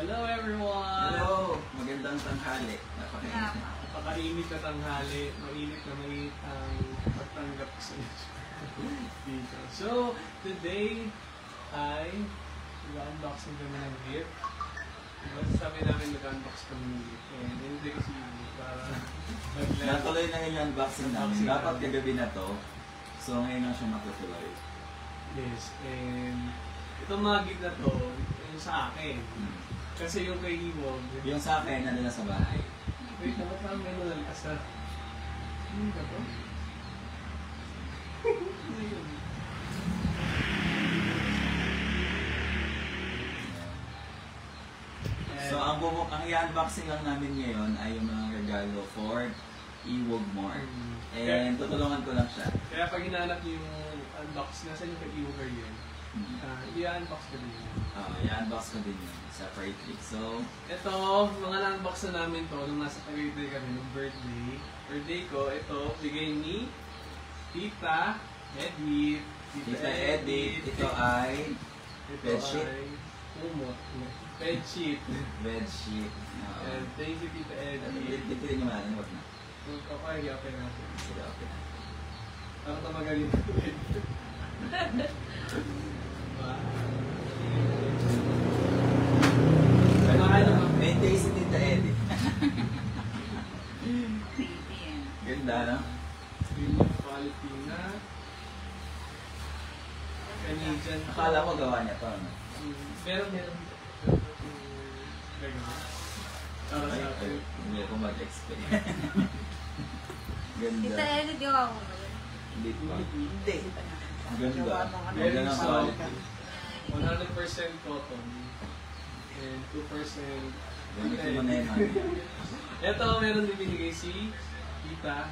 Hello everyone! Hello! Magandang tanghali. Napakainit na tanghali. Mainit na mainit ang pagtanggap sa dito. So, today ay mag-unboxing kami ng gift. Sabi namin mag-unbox kami ng gift. And hindi kasi para mag-level. Natuloy na yung unboxing namin. Dapat kagabi na to. So, ngayon na siya matutuloy. Yes. And itong mga gift na to, yung sa akin. Kasi yung kay Iwog. Yung sa akin, nandun na sa bahay. Wait, dapat lang gano'n nalikas na. Hindi ka to? So, ang i-unboxing lang namin ngayon ay yung mga regalo for Iwog More. And tutulungan ko lang siya. Kaya pag hinahanap niyo yung unbox, nasa yung kay Iwog yun? I-unbox ko din yun. I-unbox ko din yun. Separately. So, ito, mga na-unbox na namin to nung nasa Tagaytay kami nung birthday. Birthday ko, ito, bigay ni Tita Edith. Tita Edith. Ito ay bedsheet. Kumot. Bedsheet. Bedsheet. And thank you, Tita Edith. Dito rin yung mahalin. Huwag na. Okay natin. Sige, okay na. Parang tamagaling. May taste si Tita Edith. Ganda, no? Premium quality na Canadian. Akala ko gawa niya to, no? Meron. Para sa akin. Hindi ko mag-explain. Ganda. Tita Edith, gawa mo ba yun? Hindi pa. Hindi. Ganda. Ganda ng quality. 100% cotton. And 2% Gamitin mo na yun, honey. ito, meron din binigay si Tita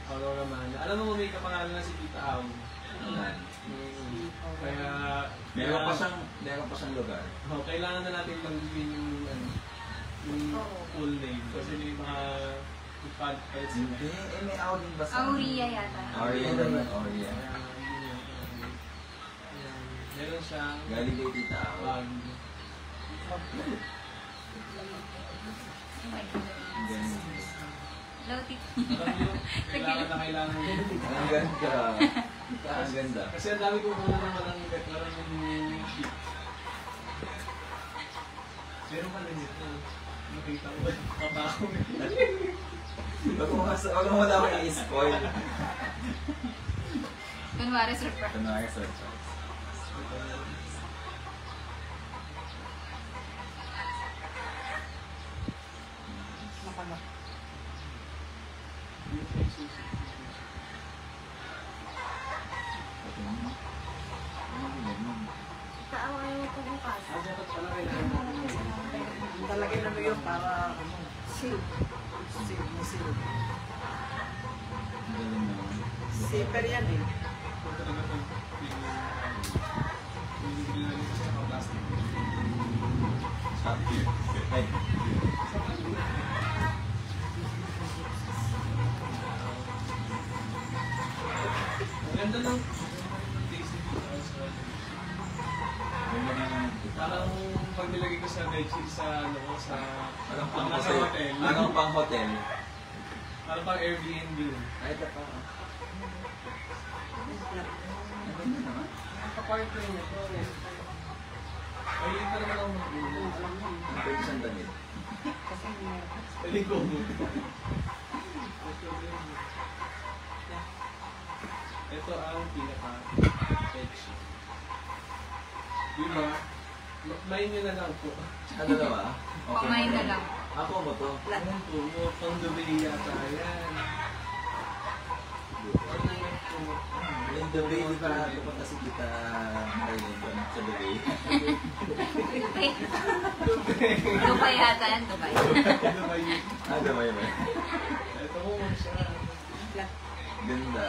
Aurora Mana. Alam mo, may kapangalan na si Tita Au. Kaya Meron pa siyang lugar. Kailangan na natin langgawin yung full name. Kasi may mga podcast. Hindi, may Audin ba sa... Auria yata. Auria naman, Auria. Meron siyang Galing kay Tita Au. Hello, Tita. Kailangan Ang ganda. Ang ganda. Kasi ang dami ko muna naman yung sheet. Meron pa rin ito. Nakita ko ba? Kapako. Huwag mo wala ko yung spoil. Kunwari, surprise. Kunwari, surprise. Kaaway mo po bukas. Talagay na mo yun para Silk. safer yan eh. Ay. Ganda ng tasty parang pag nilagay ko sa bedsheet sa Parang pang nasa hotel. Parang pang hotel. Parang pang Airbnb. Ay, ito pa. Nakaparty rin ito. Ay, yun pa naman ang mag-ulo. Ang pwede siyang damit. Pwede ko mo. Ito ang pinaka-bedsheet. Diba? Main nyo na lang po. Ano na ba? Kumain na lang. Ako mo to. Anong po? Pang Dubai yata yan. Yung Dubai, di ba pupunta si Tita Marilyn doon sa Dubai? Dubai yata yan, Dubai. Dubai. Dubai ba? Ito mo siya. Ganda.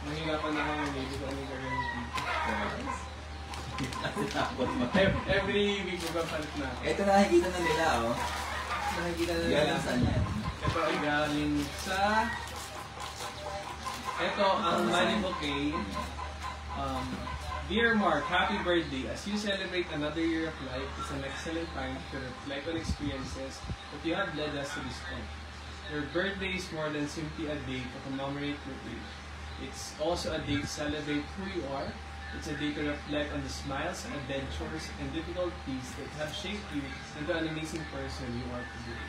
Mahirapan na kami. Hindi ko anong gagawin. Tapos Every week magpapalit na. ito nakikita na nila, oh. Nakikita na nila. Galing saan yan? Ito ay galing sa... Ito ang Malibu Cave. Dear Mark, happy birthday. As you celebrate another year of life, it's an excellent time to reflect on experiences that you have led us to this point. Your birthday is more than simply a day to commemorate your age. It's also a day to celebrate who you are. It's a day to reflect on the smiles, adventures, and difficulties that have shaped you into an amazing person you are today.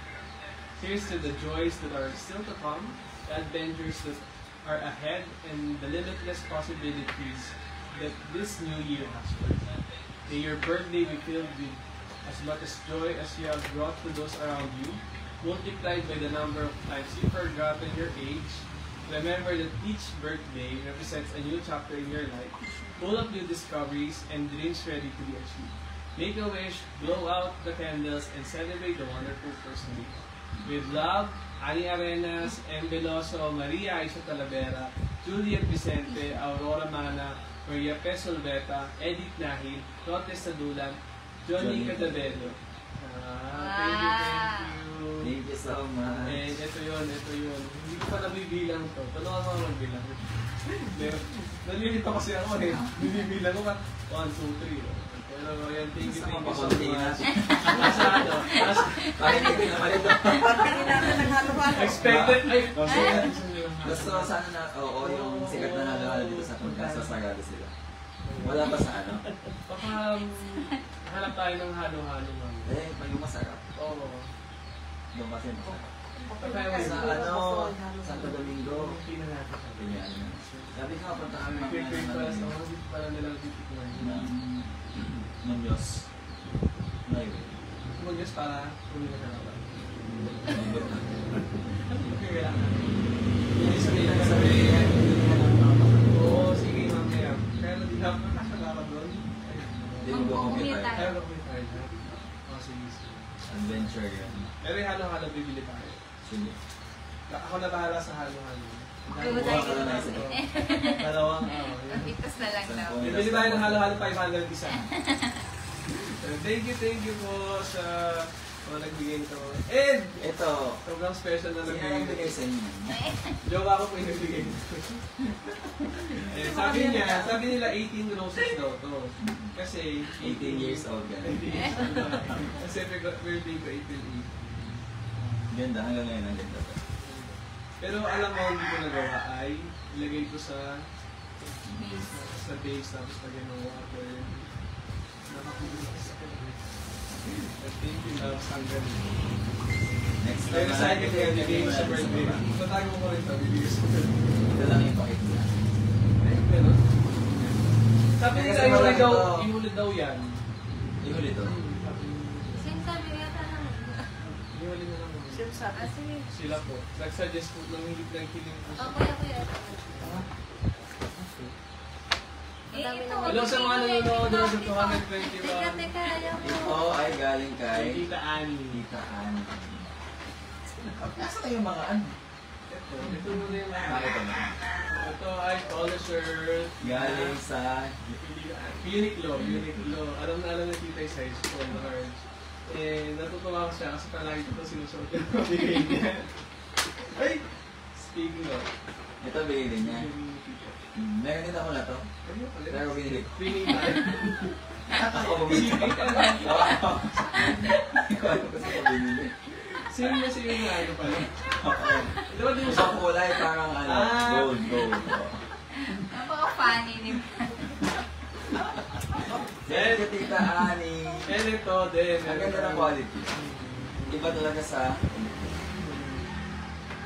Here's to the joys that are still to come, the adventures that are ahead, and the limitless possibilities that this new year has for you. May your birthday be filled with as much as joy as you have brought to those around you, multiplied by the number of times you've forgotten your age. Remember that each birthday represents a new chapter in your life, full of new discoveries and dreams ready to be achieved. Make a wish, blow out the candles, and celebrate the wonderful person you are. With love, Ani Arenas, M. Veloso, Maria Aisha Talavera, Juliet Vicente, Aurora Mana, Maria Pesolveta, Edith Nahil, Rotes Sadulan, Johnny Cadabello. Thank you. Thank you so much. And ito yun. Hindi ko pa nabibilang to. Tulungan mo magbilang. Nalilito kasi ako eh. Binibilang ko pa. 1, 2, 3. Pero yan, thank you so much. Nasa ano? Parinig na malito. Pagkain natin ng halo-halo. Expected. Gusto sana na, oo, yung sikat na halo-halo dito sa podcast, sasagado sila. Wala ba sa ano? Baka hanap tayo ng halo-halo. Eh, pag yung masarap. Oo. Doon kasi masarap. Sa ano, Santo Domingo. Hindi na natin sabi. Sabi ko, punta kami Nag-pray para sa mga hindi pala nilang titikman. ng Diyos. Ngayon. Mag-Diyos para kung nila kalaban. Oo, sige mamaya. Pero di na makakalaban doon. Hindi mo ba kumita? Ayaw ko may tayo. Oo, sige. Adventure yan. Pero yung halo-halo bibili tayo. Sige. Ako na bahala sa halo-halo. Buhay ka na lang. Dalawang Itas na lang daw. bibili tayo ng halo-halo 500 isa. Thank you po sa mga nagbigay nito. And Ito. sobrang special na Sino nagbigay ang bigay sa inyo? Jowa ko po yung nagbigay nito. Sabi nila 18 roses daw to. Kasi 18 years old ka. Kasi birthday ko 18. Ganda, hanggang ngayon ang ganda to. Pero alam mo, hindi ko nagawa ay ilagay ko sa base tapos lagyan ng water. Nakakulit sa thank you, loves. Ang galing. Next Pero time, sa akin kaya nagay sa birthday. Tatago ko rin ito, bibigay sa birthday. Ito lang yung pakit niya. Pero, sabi nila Kasi wala ihulid daw yan. Ihuli to. Sinasabi yata lang. Ihulid na lang. Ah, sige. Sila po. Nag-suggest po ng hindi ng kiling po. Oh, kuya. Ito. Hello sa mga nanonood sa 221. Teka, ayaw mo. Ito ay galing kay Kay Tita Annie. Tita Ann. Nasa na yung mga ano? Ito muna yung Ito na. Ito ay color shirt. Galing sa Uniqlo. Alam na Tita yung size ko, large. Eh, natutuwa ko siya kasi palagi ko sinusuot yung pabigay niya. Ay! Speaking of. Ito binili niya. Meron din ako na to. Pero binili ko. Feeling tayo. Ako bumili. Sipin ka lang. Ikaw ano kasi ko binili. Sino yung ano pala? Okay. Diba di mo Sa kulay parang ano, gold. Napaka-funny ni Thank you, Tita Annie. And ito din. Ang ganda ng quality. Iba talaga sa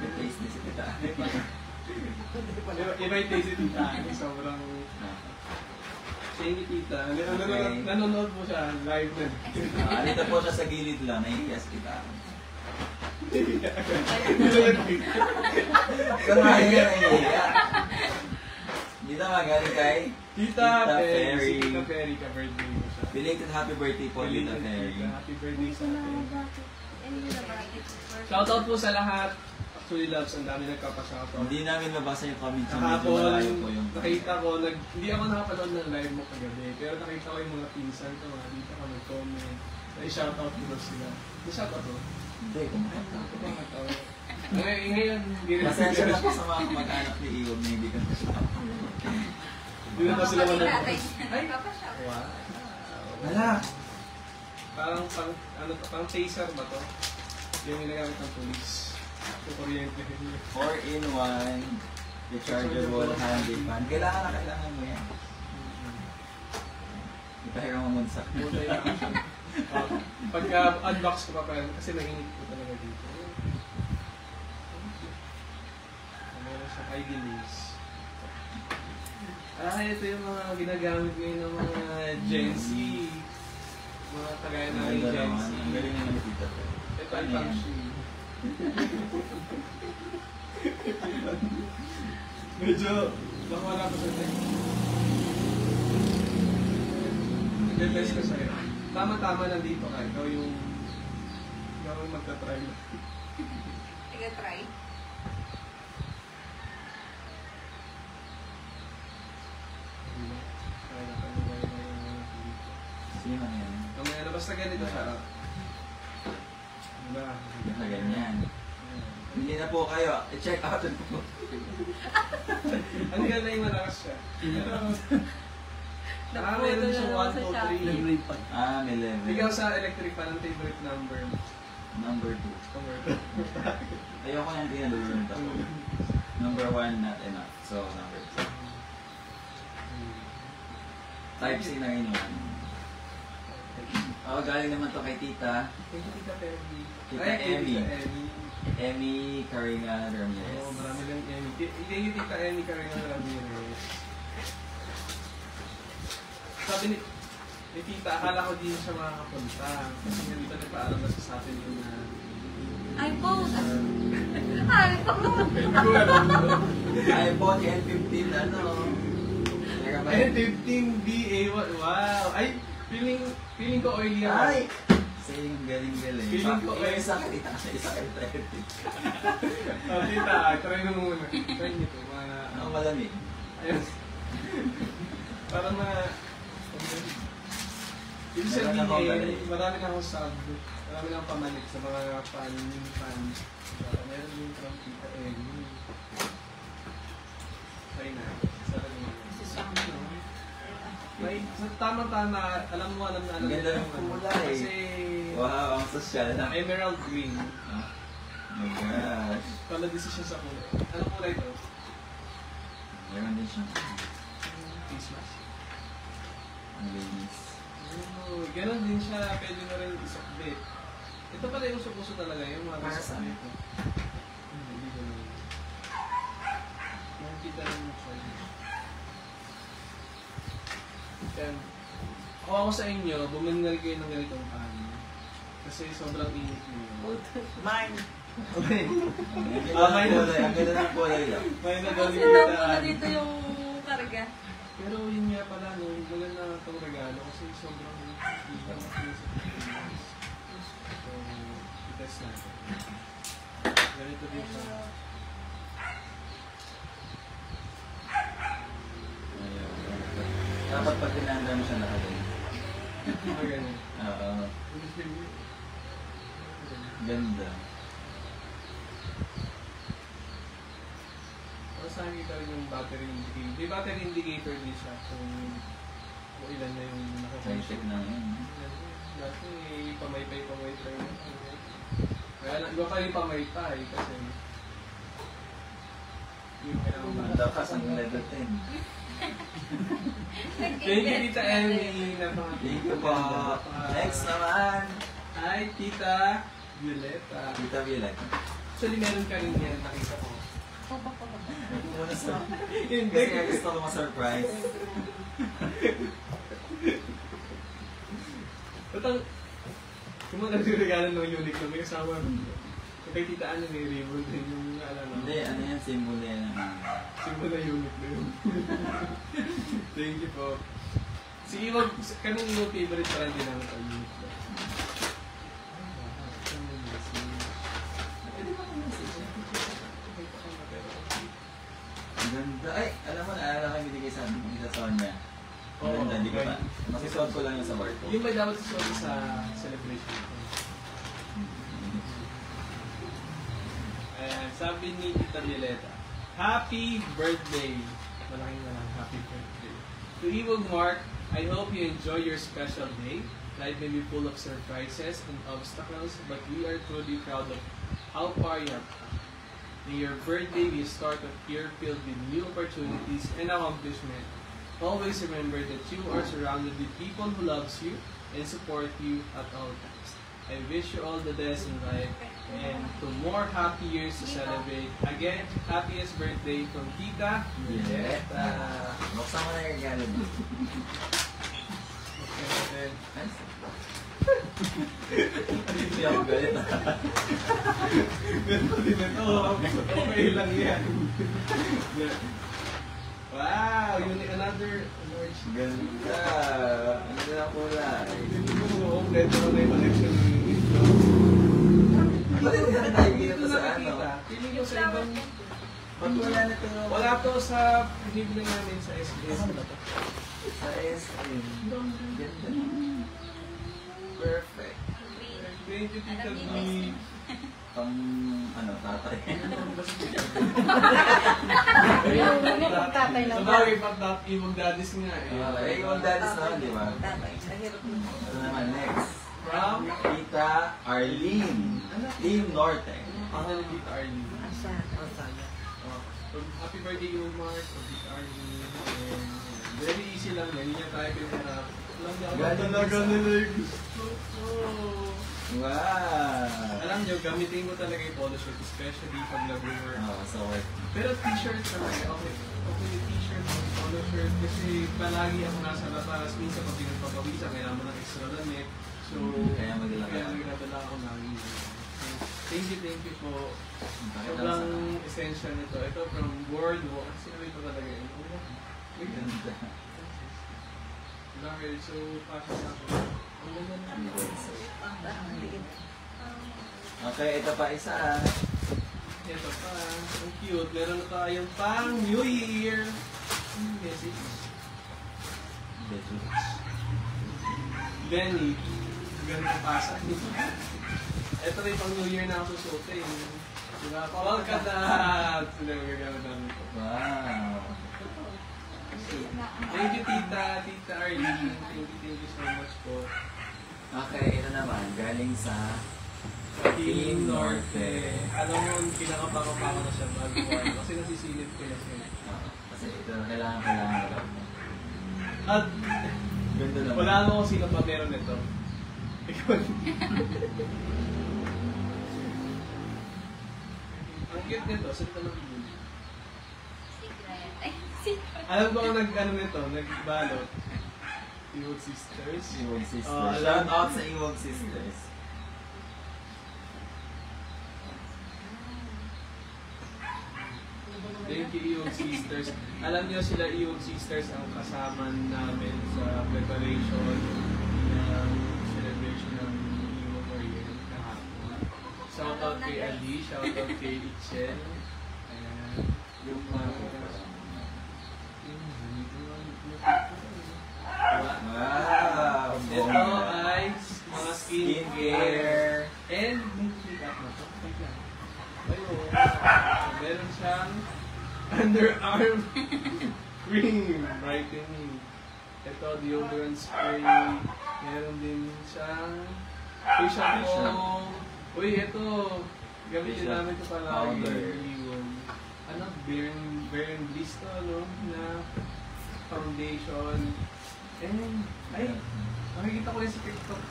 may taste ni si Tita Annie. Iba yung taste ni Tita. Sobrang... Thank you, Tita. Nanonood mo siya live na. Alita po siya sa gilid lang. Nahihiya si Tita Annie. Kamahiya, nahihiya. Dito magaling kay Tita Ferry. Tita Ferry ka birthday mo siya. Belated happy birthday po, Tita Ferry. Happy birthday sa atin. Hindi na ba? Shoutout po sa lahat. Actually, loves, ang dami nagpapa-shoutout. Hindi namin mabasa yung comment yung medyo Kahapon, malayo po yung nakita ko, hindi ako nakapanood ng live mo kagabi, pero nakita ko yung mga pinsan ko, mga dito ka nag-comment. Na-shoutout ko na sila. Na-shoutout ko? Hindi, kumakanta. Ngayon, hindi rin. Pasensya na po sa mga kamag-anak ni Iwag na hindi ka na siya. Hindi na ba sila Kapatid manag- natin. Ay! Papashop. Wow. Wala. Parang parang taser ba to? Yung ginagamit ng police. Yung kuryente. 4-in-1 rechargeable handy fan. Kailangan mo yan. Ipahiram mo muna sa Buti na siya. Pagka-unbox ko pa pala, kasi nainit ko talaga dito. Meron siyang ID links. Ito yung mga ginagamit ngayon ng mga Gen Z. Mga kagaya namin Ganda Gen naman. Z. Ang galing naman ni Tita. Ito ay function. Medyo nakawala ko sa text. Nag-test ko sa'yo. Tama-tama nandito ka. Ikaw yung magta-try. Sige, try. Sino na yan? Mamaya na basta ganito siya. Diba? Na ganyan. Hindi na po kayo. I-check out po. Ano yan na yung malakas siya? Meron siyang 1, 2, 3. May level. Ikaw sa electric fan, ang favorite number? Number 2. Number Ayoko yung tinalulunod ako. Number 1, not enough. So, number 2. Type C na rin yun. Galing naman to kay Tita. Tita Perry. Tita Ay, Emmy. Tita Emmy. Emmy Carina Ramirez. Oo, marami lang Emmy. Thank you, Tita Emmy Carina Ramirez. Sabi ni Tita, akala ko di siya makakapunta. Kasi hindi pa nagpaalam na sa atin yung iPhone! iPhone! iPhone N15, ano? Ay, 15BA1. Wow! Ay, feeling ko oily ako. Ay! Say yung galing-galing. Feeling ko yung isa ka, Tita. Isa ka, Tita, try na muna. Try nyo to. Ang malamig. Ayun. Parang na... Ibig sabihin, marami na akong sub. Marami na akong pamalit sa mga fans. Meron yung from Tita Emmy. Try na. Sarap naman. May, tama-tama, alam mo na Ang ganda ng kulay. Kasi... Wow, ang social na. Emerald green. Oh my gosh. Pala decision sa kulay. Anong kulay to? Meron din siya. Christmas. Ang linis. Oh, ganun din siya. Pwede na rin isakbit. Ito pala yung uso-uso talaga yung mga Para saan? isakbit. Hindi ganun. Nakikita rin mo siya. Then, ako sa inyo, bumili na rin kayo ng ganitong pan. Kasi sobrang init niyo. Mine. Okay. Ang ganda ng kulay lang. May Kasi nagaling lang kita. muna dito yung karga. Pero yun nga pala, no, wala na itong regalo kasi sobrang ilang sa Pilipinas. So, i-test natin. Ganito din siya. Dapat pag tinanda mo siya nakalagay. Ganyan. Oo. Ganda. Saan kita rin yung battery indicator. May battery indicator din siya kung ilan na yung Check na yun. Dati pamaypay na. Kaya lang, iba pa rin pamaypay kasi yung kailangan ba? Dapat ang level 10. Thank you, Tita Emmy. Thank you po. Next naman. Hi, Tita Violeta. Tita Violeta. Actually, meron ka rin yan. Nakita ko. Muna sa... Hindi. Kasi nga gusto ko ma-surprise. Patang, kung mga nagregalo ng Uniqlo, may kasama rin. Kay Tita Anne, may ribbon din yung alam mo. Hindi, ano yan, symbol yan. Simple na Uniqlo yun. Thank you po. Si Iwag, kaming Iwag favorite pa rin din namin sa Uniqlo. Ang ganda. Ay, alam mo, naalala ko yung binigay sa amin Tita Sonia. Ang ganda, hindi ko pa. Masisuot ko lang yung sa work ko. Yung may dapat susunod sa celebration. Ayan, sabi ni Tita Violeta, Happy birthday! Malaking happy birthday. To Iwog Mark, I hope you enjoy your special day. Life may be full of surprises and obstacles, but we are truly proud of how far you have come. May your birthday be a start of year filled with new opportunities and accomplishment. Always remember that you are surrounded with people who loves you and support you at all times. I wish you all the best in life and to more happy years to celebrate. Again, happiest birthday from Tita Julieta. Buksan mo na yung regalo mo. Okay, Hindi ako galit. okay lang yan. Wow, unique another large. Ganda. Ano na kulay? Hindi ko kompleto na yung collection ng ito. Bakit ka na tayo dito sa ano? nakikita. Hindi ko sa ibang... Ba't wala na ito? Wala to sa pinibili namin sa SBS. Sa SM. Ganda. Perfect. Thank you, Tita Alam niyo, B. Pang ano, tatay. Tatay na So, ba? bagay pag ibang daddies nga eh. Yung daddies naman, di ba? Tatay. Nahirap mo. Ito naman, next. From? Tita Arlene. Team Norte. Pangalan ni Tita Arlene. Asa? Sana. So, happy birthday, Iwag Mark, from Tita Arlene. And, very easy lang yan. Hindi niya tayo pinanap. Alam niya ako Galing talaga sa- nila yung gusto ko. Wow! Alam niyo, gamitin ko talaga yung polo shirt, especially pag nag-work. Oo, sa work. Pero t-shirt talaga, okay. Okay yung t-shirt, polo shirt, kasi palagi ako nasa labas. Minsan pag pinagpapawisan, kailangan mo ng extra damit. So, Kaya magdala ka. magdadala ako lagi. So, thank you po. Bakit lang Sobrang sa- essential nito. Ito from World War. Sinabi ko talaga yun. Wait lang. Ganda. Bakit? So, pasok na ako. Ang ganda na. Okay, ito pa isa. Ito pa. Ang cute. Meron na tayong pang New Year. Message. Benny. Ganun pasa. Ito rin pang New Year na ako susuotin. Diba? Welcome na! Sila magagano namin ito. Wow! Thank you, Tita Arlene. Thank you so much po. Okay, ito naman. Galing sa Team Norte. Alam mo, pinakapangapa ko na siya bago ko. Kasi nasisilip ko na siya. Kasi ito, kailangan ko. At Ganda lang. wala mo kung sino pa meron nito. Ikaw. Ang cute nito, saan ito nabibili? Secret. Ay, secret. Alam ko ang nag-ano nito, nagbalot. Iwog Sisters. Iwog Sisters. Oh, Shout out sa Iwog Sisters. Thank you, Iwog Sisters. Alam niyo sila, Iwog Sisters, ang kasama namin sa preparation ng celebration ng Iwog Orion kahapon. Shout out kay Ali, shout out kay Itchen. Ayan. Yung mga... Wow! Ito ay mga skincare. And, make-up na to. Wait lang. Ayun. Meron siyang underarm cream, brightening. Ito, deodorant spray. Meron din siyang facial foam. Uy, ito. Gamitin namin ito palagi. Powder. Yung, ano, Burn Bliss to, no? Na foundation. And, ay, nakikita ko rin sa TikTok.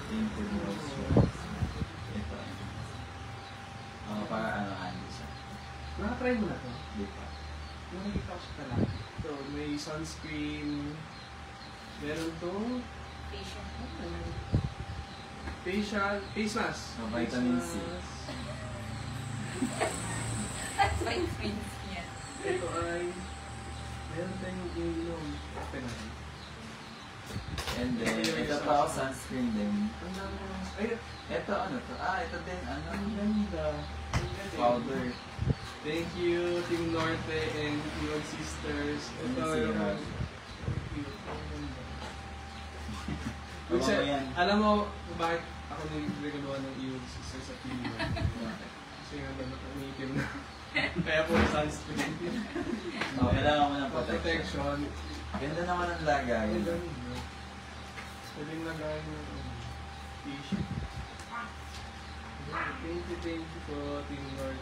Ito. Para ano, ano siya. Nakatry mo na to? Di pa. Nakikita ko siya talaga. So, may sunscreen. Meron to Patient. face mask. Oh, vitamin C. Face mask. That's my twins. Yes. Ito ay meron tayong inom. Ito na. And then, ito pa ako sunscreen din. Ang dami naman. Ay, Ito ano to? Ito din. Ano? ang ganda. Ang ganda. Powder. Thank you, Team Norte and Iwag Sisters. Ito Ano yung... siya? Ang ganda. Ano Kasi, ba yan? alam mo bakit ako nagregaluhan ng Iwag Sisters sa Team Norte? Kasi nga dapat ang itim na. Kaya po sunscreen. Oh, kailangan mo ng For protection. protection. Ganda naman ang lagay. Pwedeng lagay ng t-shirt. Thank you po, Team Lord.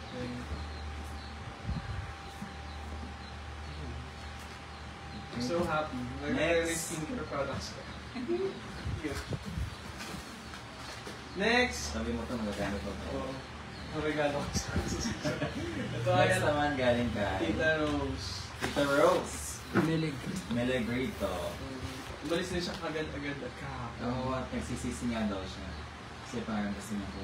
I'm so happy. Nag-release skincare products ko. Cute. Next! Sabi mo ito, magagamit mo ito. Oo. Ang regalo ko sa susunod. Ito ay Next naman galing kay Tita Rose. Tita Rose. Milig. Melegrito. Umalis na siya agad-agad at kahapon. Oo, at nagsisisi nga daw siya. Kasi parang kasi na po.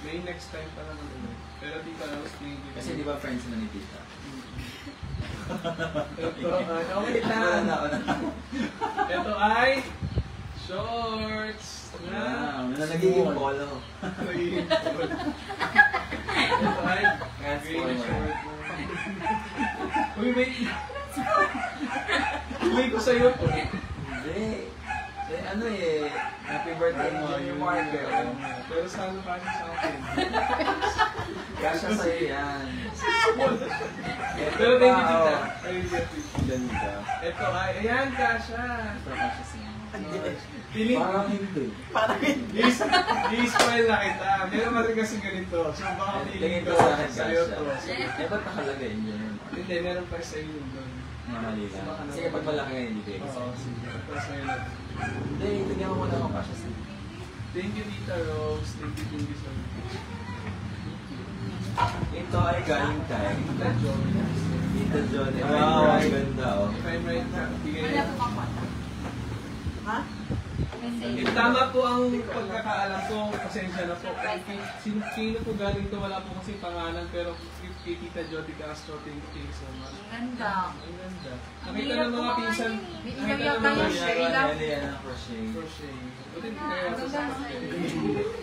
May next time pa naman ulit. Pero Tita Rose, thank you. Kasi di ba friends na ni Tita? Ito ay, okay Wala lang. na ako na. Ito ay shorts. Wow, na nagiging polo. Ito ay green na short. Uy, wait. Uy ko sa'yo to. Hindi. Eh, ano eh, happy birthday mo, yung marker. Pero sana pa sa akin. Kasha sa'yo yan. Pero thank you, Tita. Ayun, Ganda. ito ay, ayan, Kasha. Ito kasha sa'yo. Piling. Parang hindi. Di-spoil na kita. Meron pa rin kasi ganito. So baka Tingin piling ko ko sa akin sa'yo kasha. to. Eh, ba't nakalagay engineer? Hindi, meron pa sa iyo doon. Mali lang. Sige, pag malaki nga hindi kayo. Oo, sige. Ito sa'yo na. Hindi, tingnan mo muna kung kasha sa'yo. Thank you, Tita Rose. Thank you so much. Ito ay galing kay Tita Joy. Tita John. Wow, ang ganda oh. If I'm right, bigay Wala po makwata. Ha? Kasi, Tama po ang pagkakaalam ko. Pasensya na po. Sino po galing to? Wala po kasi pangalan. Pero kay Tita Jody Castro, thank you so much. ang ganda. Ang ganda. Ang Nakita hirap ng mga kumain pinsan. eh. May Nakita iyaw-iyaw ng tayo, mga share pinsan. lang. Yan yan ang crochet. Crochet. Buti hindi kayo sa sakit.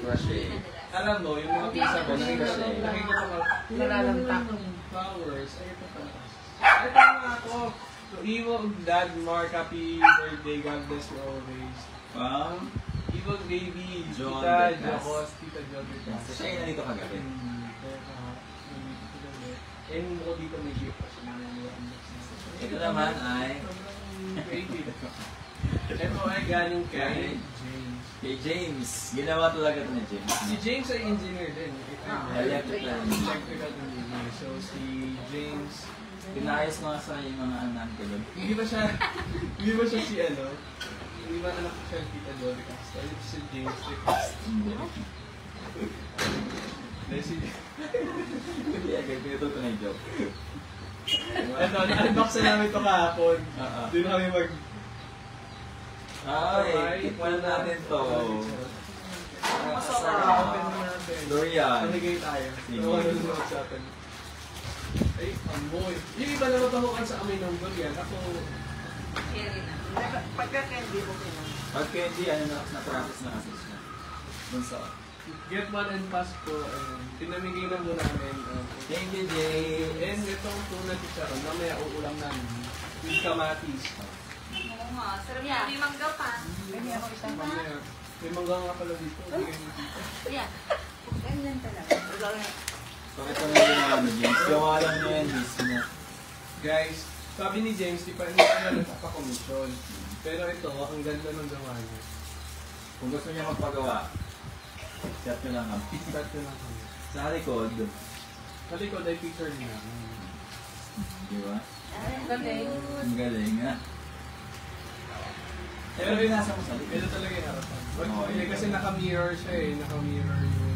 Crochet. Alam mo, yung mga pinsan ko, nakita ko Nalalantak. flowers. Ay, ito pala. Ay, tama ako. So, Evil Dad Mark, happy birthday. God bless you always. Wow. Evil Baby, John Tita Decas. Jocos, Tita John Decas. So, siya yung nandito kagabi. And mo dito may gift pa siya. Ito naman ay Creative. Ito ay galing kay Kay James. kay James. Ginawa talaga ito ni James. Si James ay engineer din. Electrical. Electrical engineer. So si James, Pinayos ko nga sa yung mga anak ko doon. hindi ba siya si ano? Hindi ba anak ko siya Tita Jody Castro? Ito si James De Castro. Dahil si Hindi, agad pinutol ko na yung joke. Ito, na-unbox na namin ito kahapon. Doon kami mag... Ay, tikman natin to. Open na natin. Durian. Paligay tayo. Sige. Ano sa atin? Ay, amoy. Yung iba na matahukan sa amoy ng durian. Ako, Cherry na. Pagka-candy mo kailan. Pag candy, ano na-practice na kasi siya. Dun sa... get one and pass po. Pinamigay na muna namin. Thank you, James. And itong tuna chicharon, mamaya uulam namin. With kamatis. Oo nga, sarap yan. May mangga pa. Hindi ako isang Mamaya. May mangga nga pala dito. Bigay mo dito. Yan. Ganyan talaga. So, ito na yung mga ano, James. Gawa lang niya yan mismo. Guys, sabi ni James, di pa na nagpapakomisyon. Pero ito, ang ganda ng gawa niya. Kung gusto niya magpagawa, chat nyo lang kami. Start na lang kami. Sa likod, Sa likod ay picture niya. di ba? Galing. Ang galing nga. Pero Pero nasa mo sa likod. ito talaga yung harapan. Oo, Hindi yun. kasi naka-mirror siya eh. Naka-mirror yung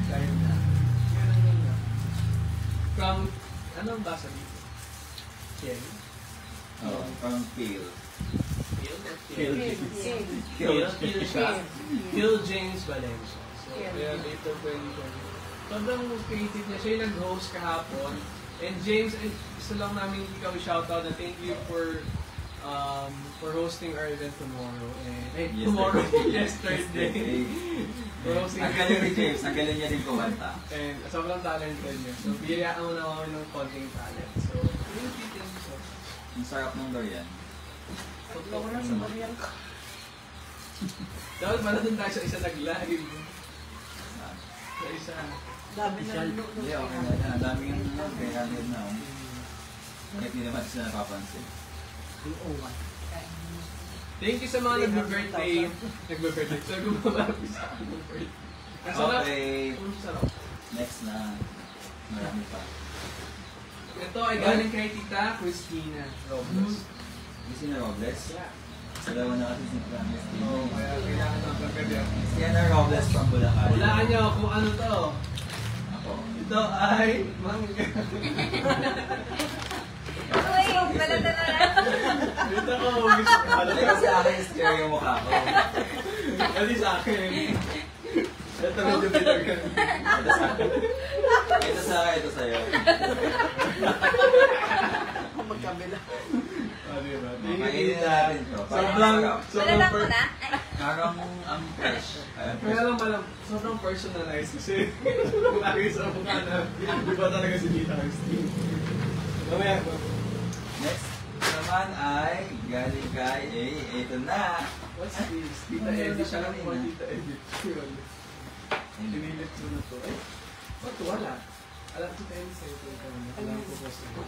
live na. Yan ang ganda. From, ano ang basa dito? Chen? Oh, from Phil. Phil or Phil. Phil James Valencia. So, Phil. kaya April 2020. Sobrang creative niya. Siya yung nag-host kahapon. And James, gusto lang namin ikaw i-shoutout na thank you for hosting our event tomorrow. And, tomorrow, yesterday. For hosting Ang galing ni James, ang galing niya din kumanta. And sobrang talented niya. So, biyayaan mo na kami ng konting talent. So, thank you so much. Ang sarap ng durian. Huwag ko lang sa baryan ko. Dapat pala dun tayo sa isa nag-live. Sa isa. Dami na Hindi, okay na yan. Ang daming ano, kaya na. Kahit hindi naman sila napapansin. Thank you sa mga nagbe-birthday. Nagbe-birthday. So, gumamapis sa aking birthday. Masarap. Okay. Sarap. Next na. Marami pa. Ito ay galing kay Tita Christina Robles. Christina Robles? Yeah. Dalawa na kasi si Christina. Oo, kaya kailangan ng pagkabya. Christina Robles from Bulacan. Hulaan niyo kung ano to. Ako. Ito ay mangga. Uy, balata na lang. Ito ko, gusto ko. Hindi kasi akin scare yung mukha ko. Kasi sa akin. Ito medyo bilagan. Ito sa akin. Ito sa akin, ito sa'yo. Magkabila. Diba? Makainin natin to. Sobrang Malalang ko na. Parang ang fresh. Kaya lang malam, sobrang personalized kasi lagi sa mukha na di ba talaga si Tita Christine. Mamaya ko. Next naman ay galing kay ito na. What's this? Tita Edith. Siya lang po Tita Edith. Pinilit mo na to. Eh, ba't wala? Alam Tita Edith sa'yo ito. Alam ko po sa ito.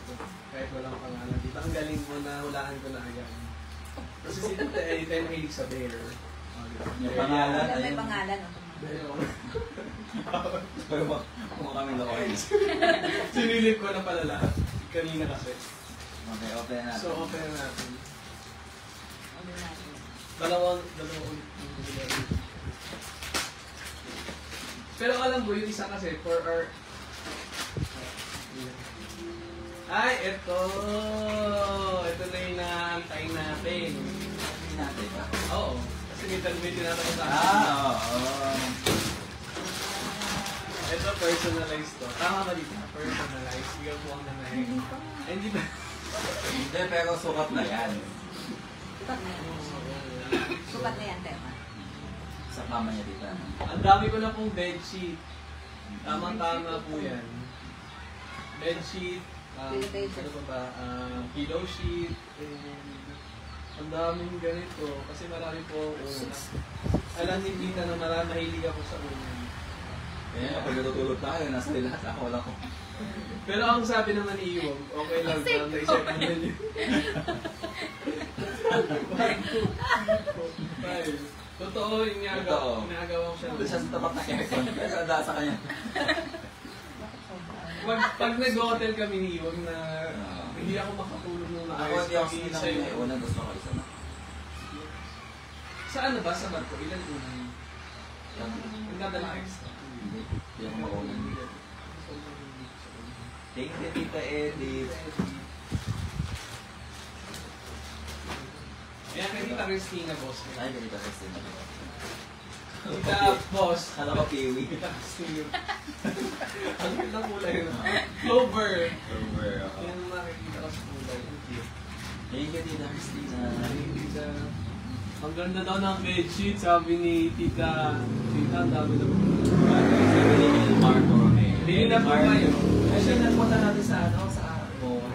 Kahit walang pangalan. Tita, ang galing mo na hulaan ko na agad. Kasi si Tita Edith ay mahilig sa bear. Yung pangalan May ay pangalan. pero mukha kami lokoy. Sinilip ko na pala lahat. Kanina kasi. Okay, open na natin. So, open na natin. Ano natin? Dalawang ulit yung ulit. Pero alam ko, yung isa kasi, for our... Ay, ito! Ito na yung naantay natin. Hindi natin ba? Oo. Kasi may tinatanong sa akin. Oo. Ito, personalized to. Tama ba dito? Personalized. Ikaw po ang nanay. Hindi ba? Hindi, pero sukat na yan. Sukat na yan. Sukat na yan, tema. Sa kama niya dito. Ang dami ko na pong bedsheet. Tamang-tama po yan. Bedsheet. Ano pa ba? Pillow sheet. And ang daming ganito. Kasi marami po ang una. Alam ni Tita na marami mahilig ako sa una. Kaya kapag natutulog tayo, nasa lahat ako, wala ko. Pero ang sabi naman ni Iwong, okay lang daw na isip mo na niyo. Totoo yung ginagawa ko siya. Doon siya sa tapat na aircon. Pero daan sa kanya. Pag nag-hotel kami ni Iwong na hindi ako makatulog nung Ako hindi ako sinang unang gusto ko isa na. Sa ano ba? Sa barko? Ilan unang? Ang dadala extra. Hindi ako makunan. Thank you, Tita Edith. Kaya kay Tita Christina, boss. Ay, ganito kasi. Tita, boss. Kala ko kiwi. Tita Christina. Ang ganda kulay na. Clover. Over ako. Yan ang nakikita ko sa kulay. Thank you, Tita Christina. Tita. Ang ganda daw ng bedsheet, sabi ni Tita. Tita, ang dami na po. Sabi ni Elmar Torre. Hindi na po kayo. Kasi nagpunta natin sa ano, sa Araw.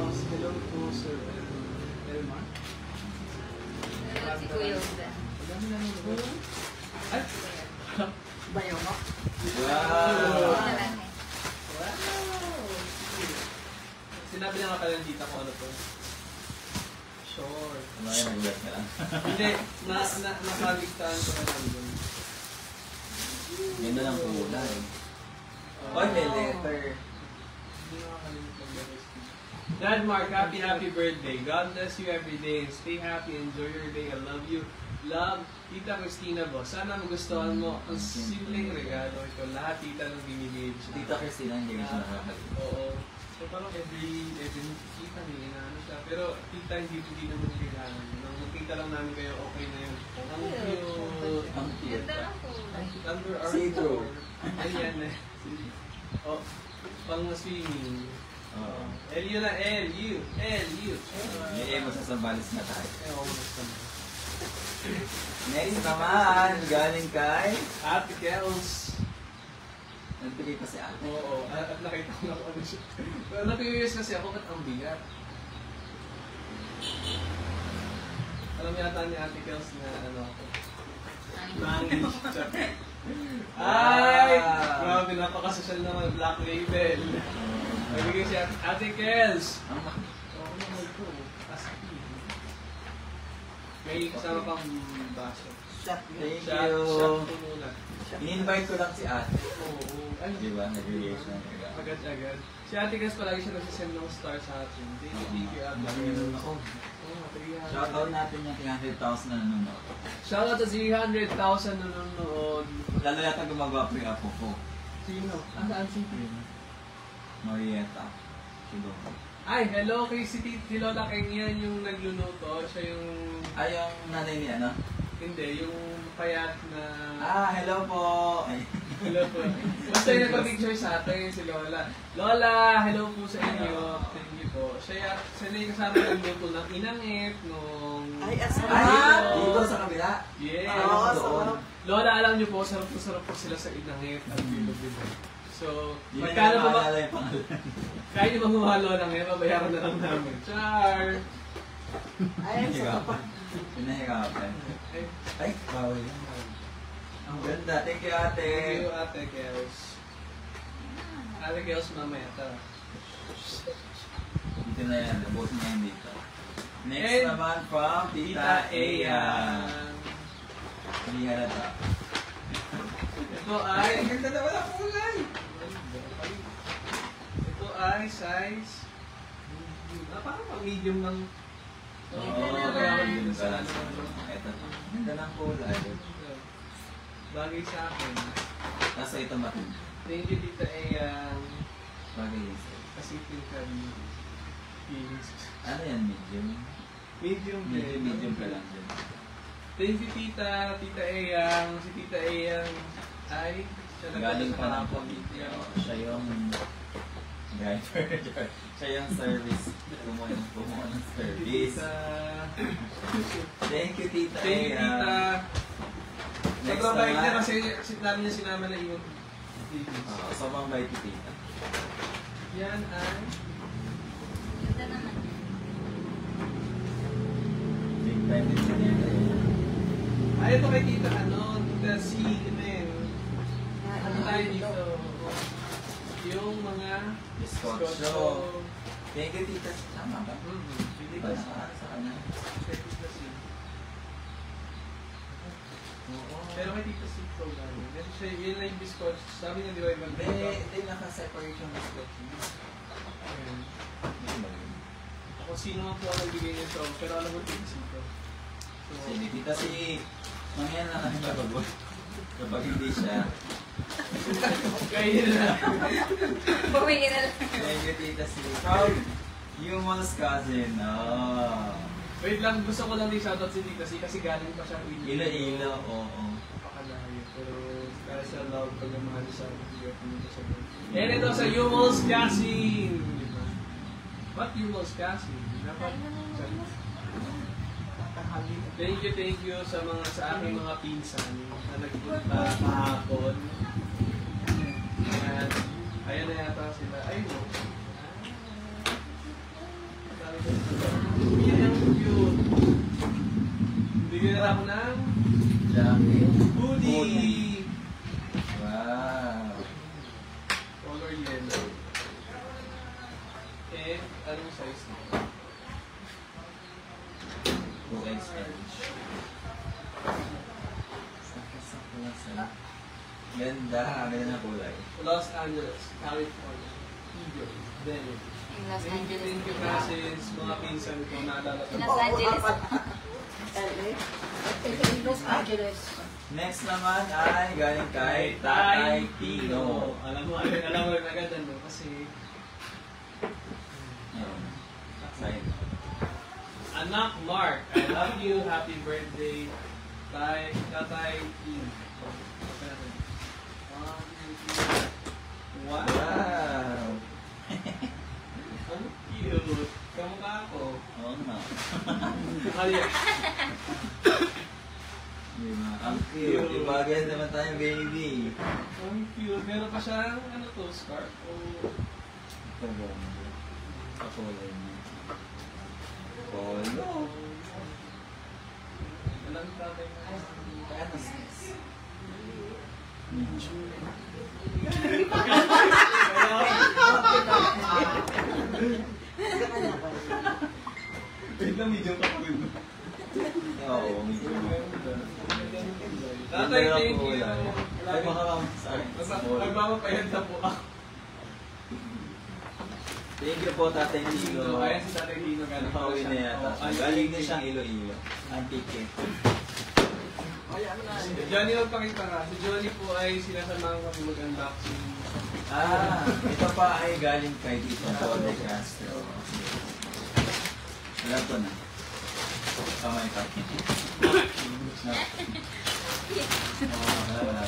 Hello po, Sir Elmar. Si Kuya Uda. Ay! Bayo mo? Wow! Sinabi na nga pala ng tita ko ano to. Short. Ano yan, nagulat ka lang. Hindi, nakaligtaan ko na lang dun. Ganda ng kulay. Oy, may letter. Hindi nakakalimutan ba guys? Dad Mark, happy birthday. God bless you every day. Stay happy, enjoy your day. I love you. Love, Tita Christina boss. Sana magustuhan mo ang simpleng regalo ito. Lahat tita nang binigay siya. Tita Christina, hindi ko siya nakakalimutan. Oo. So parang every tita may inaano siya. Pero tita hindi naman kailangan. Nang magkita lang namin kayo, okay na yun. Ang cute. Ang cute. Ganda lang po. Under our See-through. Ayan na. Oh, pang swimming. Oo. L-U na, L-U. May emo sa sambalis na tayo. Ewan ko na. Next naman, galing kay... Ate Kels. Nagbigay pa si ate. Oo, at nakita ko na kung ano siya. Pero na-curious kasi ako, ba't ang bigat? Alam yata ni Ate Kels na ano ako. Mangish siya. Ay! Grabe, napaka-social naman, Black Label. Nabigay si Ate Kels. Ang Oo, mahal ko. Aspi. May kasama pang baso. Shot yun. Thank Shot you. po muna. In-invite ko lang si ate. Oo. Ay, Di ba? Nag-release na nila. agad-agad. Si Ate Kels palagi siya nagsisend ng star sa atin. Thank you, Ate Kels. Oo, 300. Shoutout natin yung 300,000 na nanonood. Shoutout sa 300,000 nanonood. Lalo yata gumagawa po yung apo ko. Sino? Saan si Marietta. Siguro. Ay, hello kay si Lola Kenyan yung nagluluto. Siya yung... Ay, yung nanay ni ano? Hindi, yung payat na... Hello po! Ay. Hello po. Basta yung nagpa-picture sa atin, si Lola. Lola, hello po sa inyo. Thank you po. Siya na yung kasama ng luto ng inangit nung... Ay, asarap. Ay, dito sa kabila. Yes. Oo, doon. sarap. Lola, alam niyo po, sarap po sila sa inangit at bilo-bilo. So, Hindi magkano na ba maalala yung pangalan. kaya niyo mamahalo ng ngayon, mabayaran na lang namin. Char! Ay, sarap pa. Pinahirapan. Ay, Ay, bawal yan. Ang ganda. Thank you, ate. thank you, Ate Kels. Ate Kels, mamaya, tara. Dito na yan. Labos na yan dito. Next And naman from Tita Ea. Hindi halata. Ito ay... Ang ganda naman ang kulay. Ito ay size... parang pang medium lang. Oo, kaya ako dito sa balance ano. naman. Ito. Ang ganda ng kulay. Bagay sa akin. Nasa ito matin. Thank you, Tita Ea. Bagay yun sa'yo. Kasi kami feelings. Ano yan, medium? Medium din. Medium ka lang din. Thank you, Tita. Tita Eyang. Si Tita Eyang ay siya Galing pa ng kahapon. Cavite. Siya yung driver. Siya yung service. Kumuha ng service. Tita. Thank you, Tita. Thank you, Tita. Next Sobrang bait niya naman. kasi namin niya sinama na iwan. Sobrang bait ni Tita. Yan ay... Ganda naman. Big time din siya niya. Ay, ito kay Tita, ano? Tita C. Ano tayo dito? Yung mga... Bizcocho. Thank you, Tita. Tama ba? Hindi Ba nakaano sa kanya? Kay Tita C. Oo. Pero kay Tita C ito gano'n. Kasi siya, yun lang yung biscuit. Sabi niya, di ba ibang Hindi naka-separate yung bizcocho niya. Ayun. Hindi ba yun? Ako sino man po ang nagbigay nito, pero alam mo Tita C ito. So, Si Tita si mangyan na kami mababot. Kapag hindi siya. kaya yun na. Bumingin na lang. Thank you, Tita si from Yumal's cousin. Oh. Wait lang, gusto ko lang din shoutout si Tita C kasi galing pa siya Ilo-ilo, oo. Napakalayo. Pero dahil sa love, pagmamahal sa video, pumunta siya doon. And ito sa Yumal's Casing! Diba? What Yumal's Casing? Dapat... Thank you sa aking mga pinsan na nagpunta kahapon. And ayan na yata sila. Ayun o. Yan ang cute. Bigyan na ako ng Jacket. hoodie. Wow. Color yellow. And anong size nito? 2XL. Saka-saka lang sa... Ganda. Ganda na kulay. Los Angeles, California. Eagle. Denim. In Los Angeles. Thank you, Francis. Mga pinsan ko, naalala ko. Los Angeles. LA. Los Angeles. Next naman ay galing kay Tatay Tino. Alam mo agad ano, kasi Ayun. Side. Anak Mark, I love you, happy birthday, Tatay Tino. Wow! Wow! Ang cute! Kamukha ko. Oo nga. Kaya, Diba? Ang cute. Ibagay naman tayo, baby. ang cute. Meron pa siyang, ano to, scarf? O... Ito ba? Kakulay niya. Polo. Alam tatay na. Ano sis? Medyo. Wait lang, medium pa rin. Oo, medyo. Tatay, thank you. Ay, makakama sa akin. Magpapapayad na po ako. Thank you po, Tatay Lino. So, ayan si Tatay Lino. Nakauwi na yata. Galing din siyang Iloilo. Antique. Si Johnny magpakita ka. Si Johnny po ay sinasamahan kami mag-unboxing. Ito pa ay galing kay Tito Paul de Castro. Alam ko na. Kamay ka. Wala.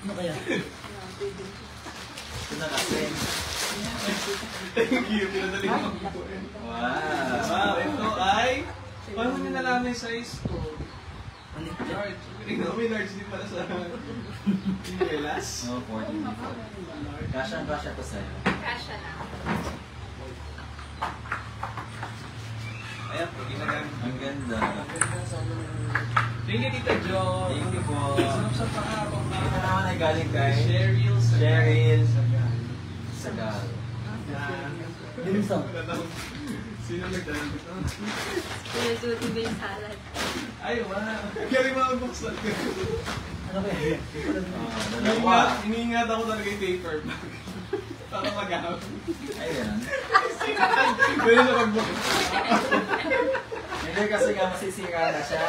Ano kaya? Ito na kasi. Thank you. Pinadali ko po. Wow. Ito ay... Paano mo nalaman yung size ko? Large. May large din pala sa... Pinelas. No, 14. Kasya to sa'yo. Kasha na. Ayan po, ginagamit. Ang ganda. Thank you, Tita Jo. Thank you po. Sarap sa pakabang Ito naman ay galing kay Cheryl Sagal. Dimsum. Sino nagdala dito? Pinusuti ba yung salad? Ay, wow. Galing mga buksan ko. Ano kaya? Dalawa. Iniingat ako talaga yung paper bag. Para mag-ahap. Ayan. Pwede na mag-book. Hindi kasi nga masisira na siya.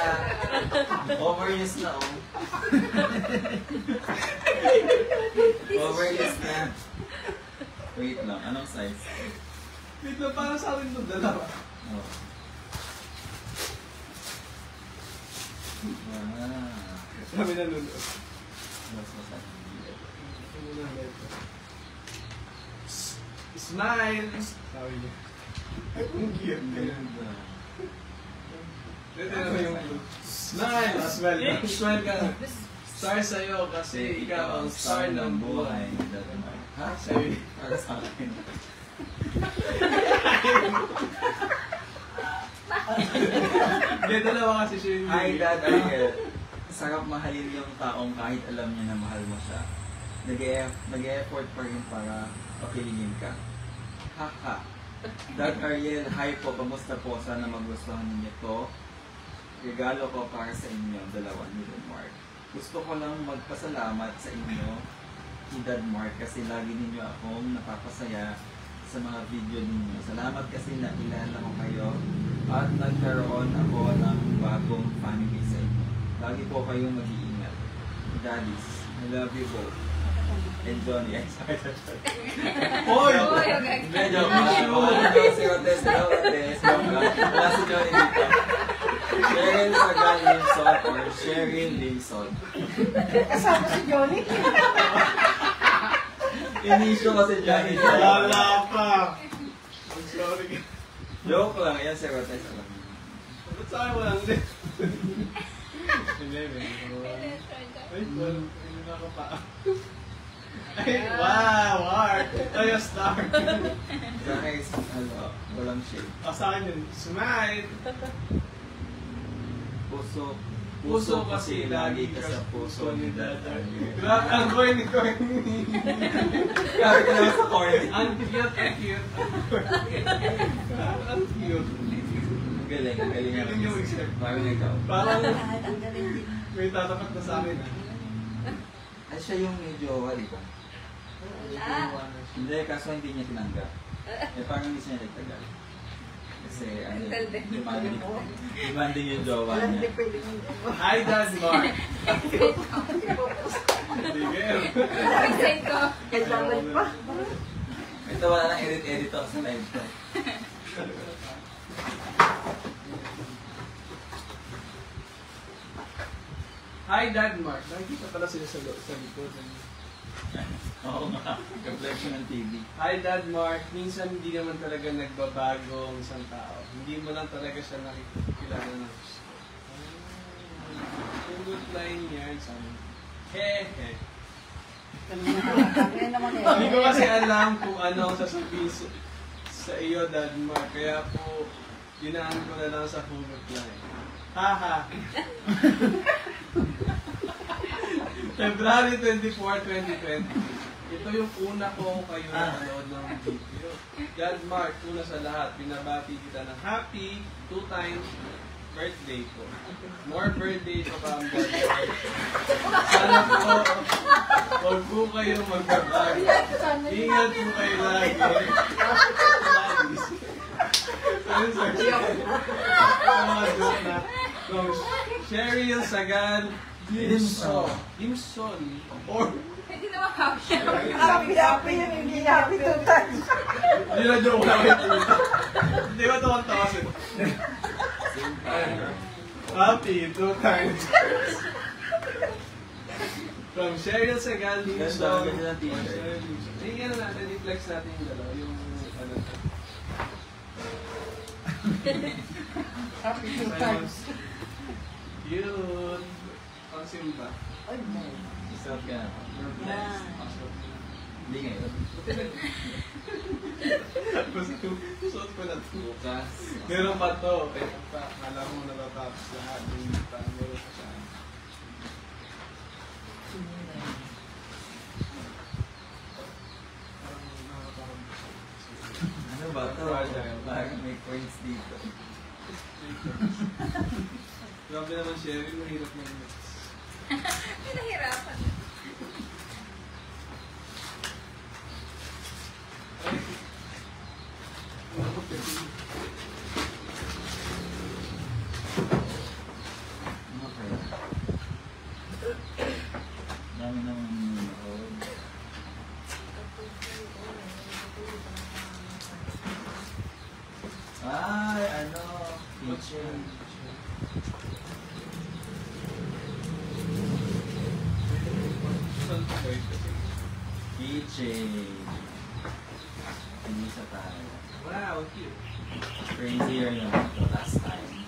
Overuse na oh. Overuse na. Wait lang, anong size? Wait lang, para sa akin itong dalawa. Oh. Wow. Sabi na nun. Mas masarap. Smile! Sabi niya. Ay, ang cute. Ganda. Ito na yung smile! Smile ka. Smile ka. Star sa'yo kasi ikaw ang star ng buhay. Ha? Sabi. Para sa akin. Hindi, dalawa kasi siya yung... Hi, Dad Ariel. Sarap mahalin yung taong kahit alam niya na mahal mo siya. Nag-e-effort pa rin para pakilingin ka. Haha. Dad Ariel, hi po. Kamusta po? Sana magustuhan ninyo to. Regalo ko para sa inyo, dalawa ni Dad Mark. Gusto ko lang magpasalamat sa inyo ni Dad Mark kasi lagi ninyo akong napapasaya sa mga video ninyo. Salamat kasi nakilala ko kayo at nagkaroon ako ng bagong family sa inyo. Lagi po kayong mag-iingat. Daddies, I love you both. And Johnny, I'm sorry. Oy! Medyo ako si Rotes, wala si Johnny dito. Cheryl Sagal Limson or Cheryl Limson. Kasama si Johnny. Inisyo kasi Johnny. Wala pa! I'm sorry. Joke lang, yan si Rotes. Ba't sa akin walang din? Hindi, ay, hindi na ako pa. Ay, wow! Art! Ito yung star! Sa akin, walang shade. Sa akin yun, smile! Puso kasi lagi ka sa puso ni Dad. Grabe, ang corny. Grabe ka naman sa corny. Ang cute, ang cute. Ang cute. Galing nga. Galing yung isip. Parang ikaw. Parang Ang galing din. may tatapat na sa akin. Ay, siya yung medyo, di ba? Wala. Hindi, kaso hindi niya tinanggap. Parang hindi siya nagtagal. Kasi, demanding yung jowa Walang niya. depende yung Hi, Dad Mark! Hindi kayo. Excited ko. kailangan pa. Ito wala nang edit ako sa live ko. Hi, Dad Mark. Nakikita pala sila sa likod. Oo nga, reflection ng TV. Hi, Dad Mark. Minsan hindi naman talaga nagbabago ang isang tao. Hindi mo lang talaga siya nakikilala ng gusto. Yung good line niya, sabi, he. Hindi ko kasi alam kung ano ang sasabihin sa iyo, Dad Mark. Kaya po, ginaan ko na lang sa hugot line. Haha. February 24, 2020. Ito yung una ko kayo nanood ng video. God Mark, una sa lahat, binabati kita ng happy 2 times birthday ko. More birthday pa pa ang birthday. Sana po, huwag po kayo magbabag. Ingat po kayo lagi. Sorry. From Cheryl Sagan Dimson. Or Hindi naman happy. Happy yun, hindi happy 2 times. hindi na joke lang. Hindi ba ito 1,000? Happy 2 times. From Cheryl Sagan Dimson. Ganda ng t-shirt. Tingnan natin, i-flex natin yung dalawa. Yung ano. Happy 2 times. Cute. Pang simba. Ay, no. Isot ka na. You're blessed. Hindi ngayon. Suot ko na ito. Bukas. Meron pa to. Kaya pa, alam mo natatapos lahat. Hindi pa, meron pa siya. Ano ba ito? Parang may points dito. Grabe naman, Sherry. Mahirap na yun. Pinahirapan. Ano kaya? Dami naman nanonood. Ay, ano? Kitchen. Saan pa ba ito? Kitchen. Hindi sa tayo. Wow, cute. Crazier naman ito last time.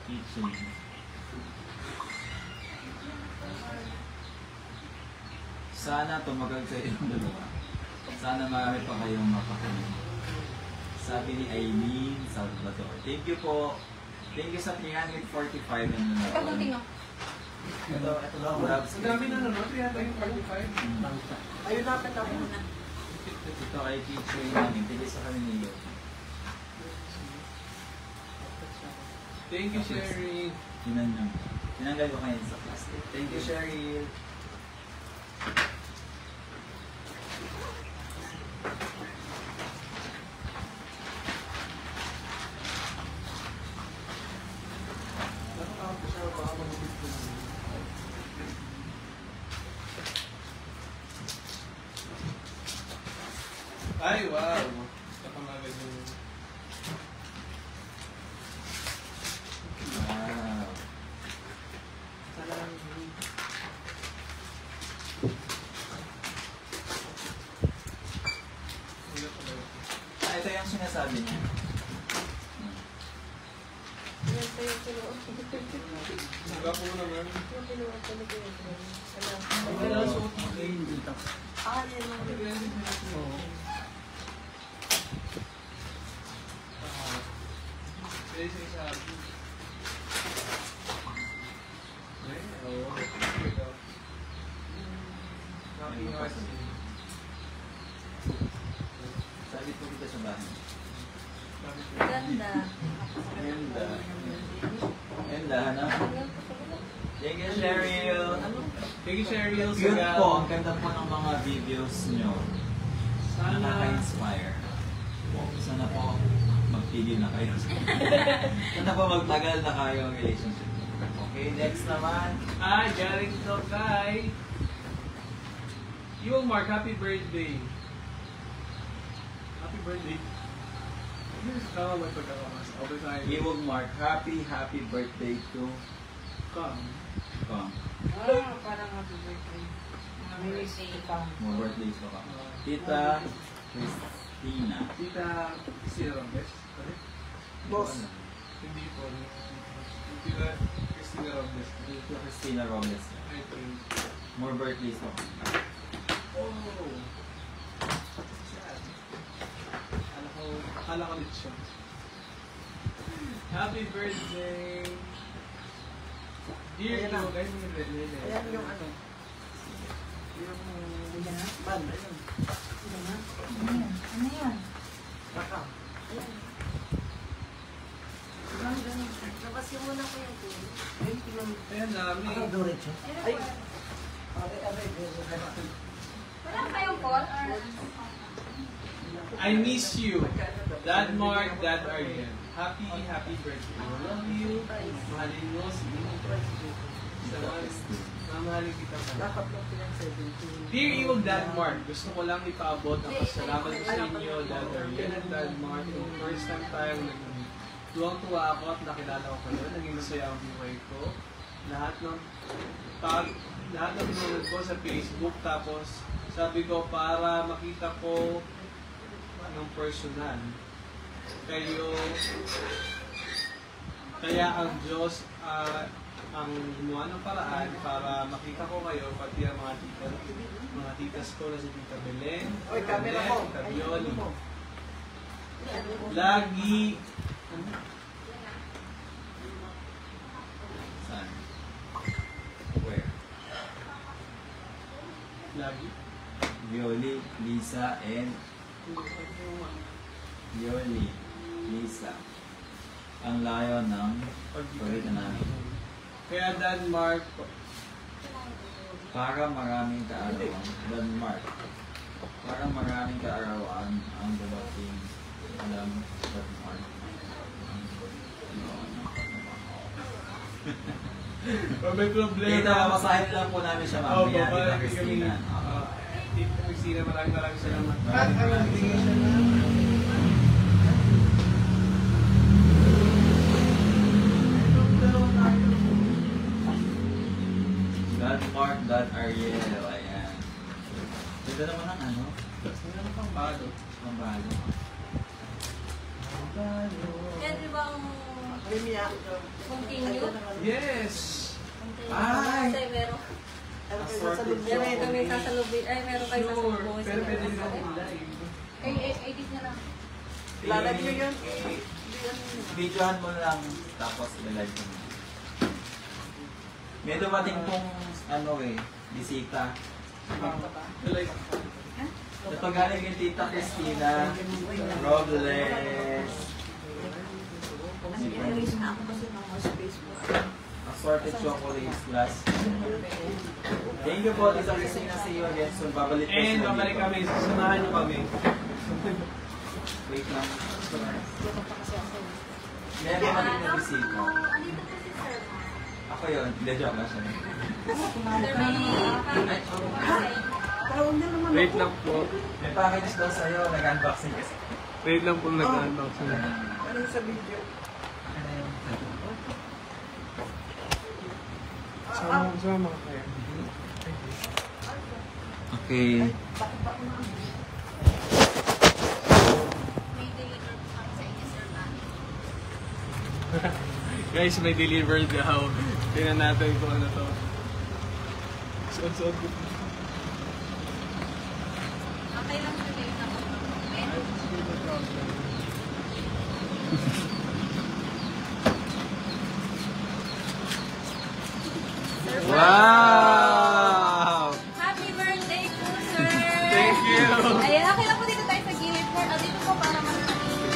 Kitchen. Sana tumagal sa inyong dalawa. Sana marami pa kayong mapakinig. Sabi ni Aileen Salvador. Thank you po. Thank you sa 345 na nanonood. Pagdating ako. Ito lang. Ang dami na naman. 345. Ayun, dapat ako. Ito ay teacher namin. Tigil sa kami niyo. Thank you, Sherry. Tinanggal ko kayo sa plastic. Thank you, Cheryl. Ay, wow. Napangagad yung... Wow. Ah, ito yung sinasabi niya. Yan pa yung tinuot. Naga po naman. Yung tinuot talaga yun. Ay, nasuot mo. Ah, yan lang. Pwede siya sabi. Ay, oo. Happy hearts. Sabi ko kita sa bahay. Ganda. Ganda. Ganda, ano? Thank you, Cheryl. Thank you, Cheryl. Cute po. Ang ganda po ng mga videos nyo. Sana. Nakaka-inspire. Sana po magpili na kayo. Sana po magtagal na kayo ang relationship. Okay, next naman. Ah, galing to kay... Yung Mark, happy birthday. Happy birthday. Tama ba ito kakamas? Okay tayo. Iwag Mark, happy birthday to Come. Kong. Ah, parang happy birthday. May wish pa. More birthdays pa ka. Tita Christina. Tita Robles. Correct? Boss. Hindi po. Tita Christina Robles. Tita Christina Robles. I think. More birthdays pa ka. Oh. Sad. Akala ko ulit siya. Happy birthday. Dear Iwag, ay may red line. Ayan yung ano. Yung band. Ayun. Ano yan? Baka. Ayan. Ganun, ganun. Labas yung muna ko yung tulo. Ayun, tingnan mo. Ayan, dami. Ako, diretso. Ay. Aray. Wala kayong call? I miss you. Dad Mark, Dad Ariel. Happy birthday. I love you. Mahalin mo si Mamahalin kita pa. Dapat lang pinang 17. Dear Iwag, Dad Mark, gusto ko lang ipaabot ang pasalamat ko sa inyo, Dad Ariel and Dad Mark. Yung first time tayong nag-meet. Tuwang-tuwa ako at nakilala ko kayo. Naging masaya ang buhay ko. Lahat ng pinunod ko sa Facebook. Tapos sabi ko para makita ko ng personal. Kaya ang Diyos ang gumawa ng paraan para makita ko kayo, pati ang mga titas ko na si Tita Belen, Oy, camera ko. Tita Violi. Lagi, Saan? Where? lagi. Violi, Lisa, and Violi, Lisa. Ang layo ng pagkita namin. Kaya Dan Mark, Para maraming kaarawan, Denmark. Para maraming kaarawan ang dabating. Alam, Denmark. may problema. Kita, masahin lang po namin siya Oh, mamaya. babalik Tita kami. Christina. Tita Christina, maraming salamat. Denmark, Ariel. Ayan. Dito naman ang ano? Pado. Ang balo. Yan di bang continue? Yes! Ay! Kasi meron. Assorted Meron kami chocolate. sasalubin. Ay, meron kayo Sure. sasalubin. Pero pwede rin ako live. Edit na lang. Lalagay nyo yun. Videohan mo lang, tapos ilalive mo. May dumating pong, ano bisita. Like, Ito galing yung Tita Christina Robles. Erase na ako kasi mga sa Facebook. Assorted chocolates plus. Thank you po, Tita Christina. See you again soon. Babalik po and sila babalik dito. kami. Sasamahan nyo kami. Wait lang. Meron Ano kami na bisita. Andito po si Sir. Ako yun. Hindi, joke lang siya. Sir, may Parang na naman Wait ako. lang po. May package daw sa'yo. Nag-unboxing kasi. Wait lang po nag-unboxing. Ano yung sa video? Sama ka kayo. Okay. may deliver po kami sa inyo, Sir. Guys, may deliver daw. Tingnan natin kung ano to. Suot-suot ko. Okay lang po kayo na po. Okay? Sir, Wow! happy birthday po, Sir! Thank you! Ayan, okay lang po dito tayo sa gilid po. Dito po para manatili.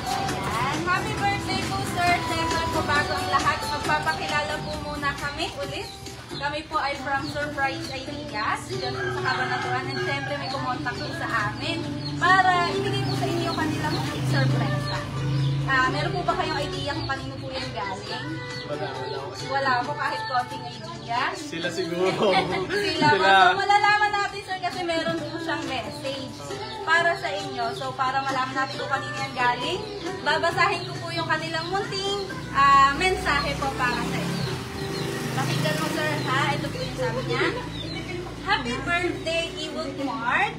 Ayan, happy birthday po, Sir! Siyempre po bago ang lahat, magpapakilala po muna kami ulit. Kami po ay from Surprise Ideas, dyan po sa Kabanatuan. And siyempre may kumontak po sa amin para ibigay po sa inyo kanilang surpresa. Meron po ba kayong idea kung kanino po yan galing? Wala. Wala po kahit konting idea. Sila siguro. Sila po. So, malalaman natin, sir, kasi meron po siyang message para sa inyo. So, para malaman natin kung kanino yan galing, babasahin ko po yung kanilang munting mensahe po para sa inyo. Pakinggan mo, sir, ha? Ito po yung sabi niya. Happy birthday, Iwag Mark.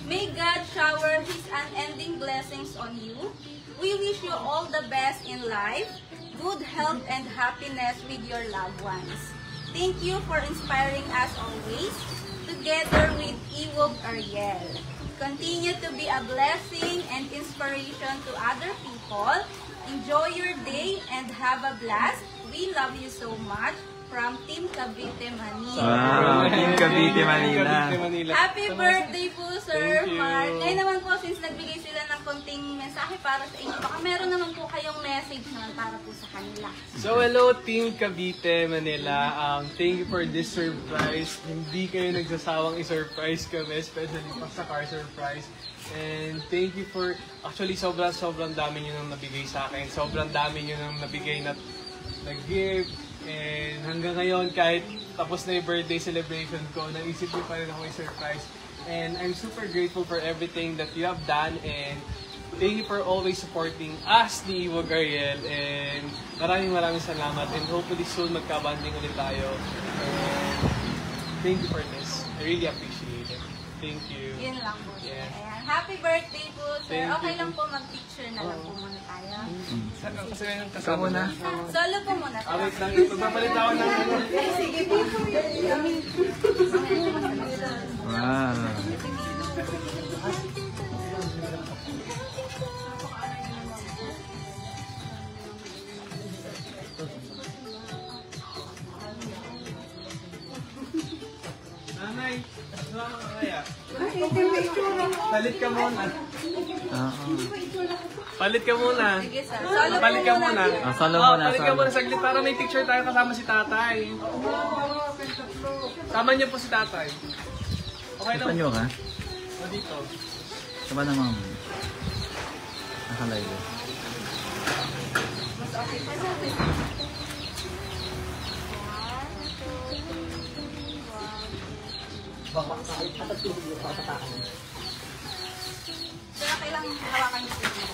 May God shower His unending blessings on you. We wish you all the best in life, good health and happiness with your loved ones. Thank you for inspiring us always, together with Iwag Ariel. Continue to be a blessing and inspiration to other people. Enjoy your day and have a blast. We we love you so much. From Team Cavite, Manila. Wow, Team Cavite, Manila. Cavite, Manila. Happy birthday po, Sir Thank you. Mark. Ngayon naman po, since nagbigay sila ng konting mensahe para sa inyo, baka meron naman po kayong message naman para po sa kanila. So hello Team Cavite, Manila. Thank you for this surprise. Hindi kayo nagsasawang i-surprise kami, especially pag sa car surprise. And thank you for, actually sobrang dami nyo nang nabigay sa akin. Sobrang dami nyo nang nabigay na nag-gift. And hanggang ngayon, kahit tapos na yung birthday celebration ko, naisip ko pa rin ako i-surprise. And I'm super grateful for everything that you have done. And thank you for always supporting us, ni Iwo Gariel. And maraming salamat. And hopefully soon magka-banding ulit tayo. And thank you for this. I really appreciate it. Thank you. Yun lang po. Yeah. Ayan. Happy birthday po, Sir. Thank Okay you. lang po, mag-picture na lang po muna tayo. Kasi ngayon Ikaw muna. Solo po muna. Wait lang. Magpapalit ako ng ano. Sige po. Wow. Nanay, ano ka kaya? Palit ka muna. Palit ka muna. Sige, Sir. Solo po Palit ka muna. muna. Solo Oh, muna, palit ka solo. muna saglit para may picture tayo kasama si tatay. Sama niyo po si tatay. Okay lang. Panyo ka? O, dito. Saba na mga nakalive. Baka kahit patatulog yung patatakan. Sir, okay lang hawakan niyo po.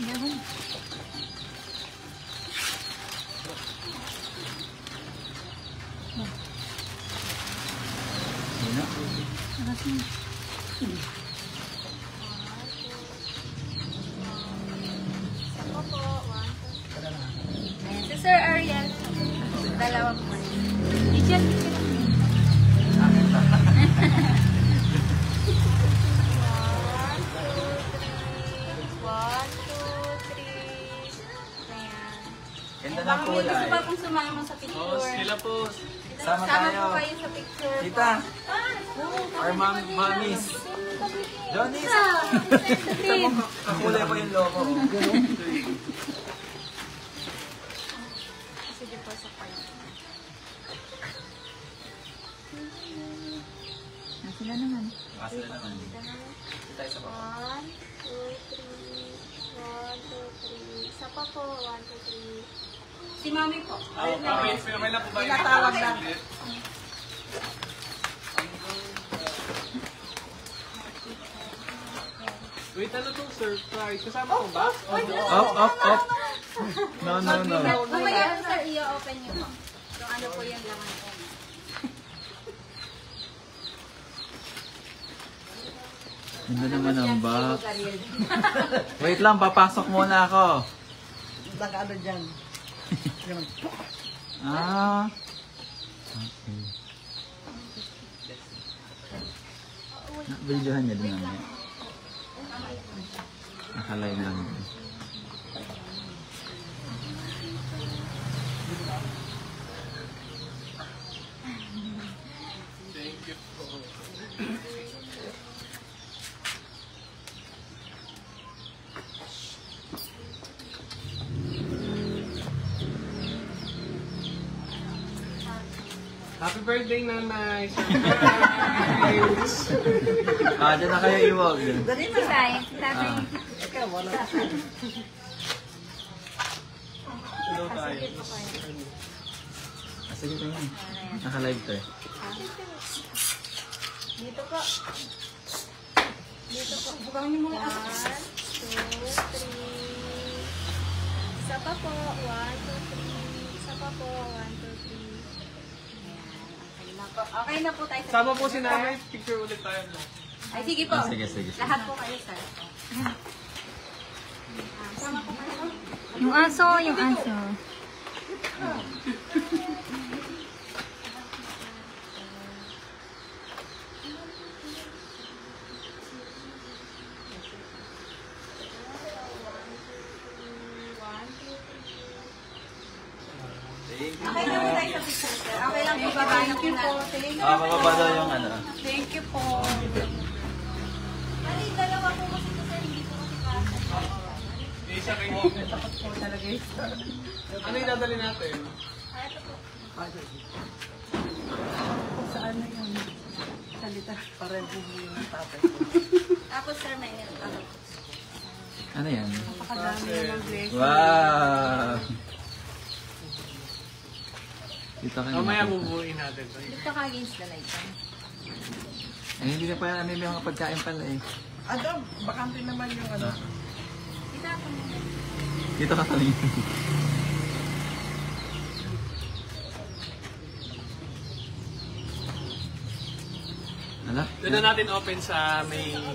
Yun na. Ako po. Ayan, si Sir Ariel. Dalawa po. Teacher, One, two, three. Ayan. Ganda Baka ng may gusto kulay. pa kung sumama sa Oh, picture. sila po. Sama Sama tayo. po kayo sa picture. Tita, our mommies. Johnny's. Kakulay po yung logo. Sige po sa kayo. Sila naman. Dito tayo sa baba. 1, 2, 3. 1, 2, 3. Isa pa po. 1, 2, 3. Si Mami po. Okay lang po ba yung Tinatawag lang. Wait, ano itong surprise? Kasama ko ba? Up. No. Mamaya po sir, i-open niyo po. So ano po yung laman po. Ganda naman ang box. Wait lang, papasok muna ako. Nag-ano dyan. Yung Ah. Okay. Videohan niya din naman. Nakalive lang. Thank you po. Happy birthday, Nanay! Surprise! Dyan na kayo iwag. dali Si na. Tay, si Tatay. Ikaw, wala. Hello tayo. Sige pa yun. Nakalive to eh. Dito po. Dito po. Bukang niyo muna. 1, 2, 3. Isa pa po. 1, 2, 3. Isa pa po. 1, 2, 3. Ayan. Okay na po tayo. Sama po si Nanay. Picture ulit tayo. Ay, sige po. Sige. Lahat po kayo, sir. Sama po kayo. Yung aso. Okay na po tayo sa picture, sir. Okay lang po, baba na po natin. Mababa daw yung ano. Thank you po. Bali, dalawa po kasi ito, sir. Hindi po kasi kasha. Isa kayo. Takot po talaga yun. Ano yung dadali natin? Ah, ito po. Saan na yun? Salita. Parang bumili ng tatay. Tapos, sir, may ano. Ano yan? Napakadami ng blessing. Wow! Dito ka Mamaya bubuuin natin to. Dito ka against the light. hindi na pa yan. May mga pagkain pala eh. Ano? Bakante naman yung ano. Dito ako muna. Dito ka kami. Ala? Doon na natin open sa may, ano,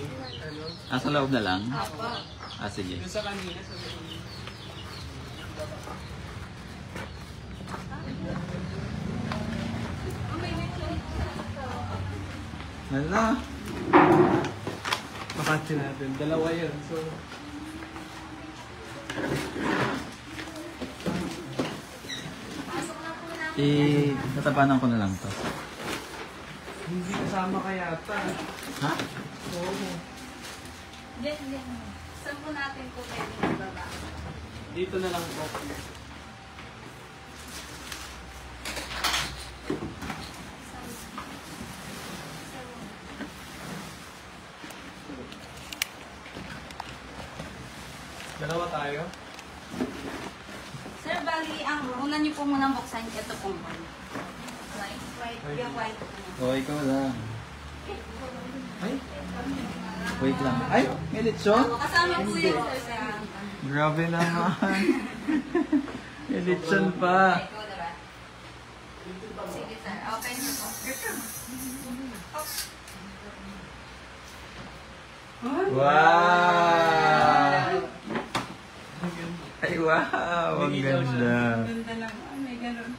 Sa loob na lang? Apo. Sige. doon sa kanina. Sa Oh, may choice. Hala? Makatsi natin. Dalawa yun. So, Pasok na po namin. Tatapanan ko na lang to. hindi kasama ka yata. Ha? Oo. Diyan, diyan. Saan po natin po pwedeng ibaba? Dito na lang po. Dalawa tayo. Sir, bali, ang una niyo po munang buksan ito pong white. White, yung white. Ikaw lang. Ay? Wait lang. Ay, may lechon? Kasama po yun, sir, sa... Grabe naman. May lechon pa. Ikaw, diba? Sige, sir. Open niyo po. Wow! Ay, wow! Ang ganda. Ganda lang. Ah, may ganun.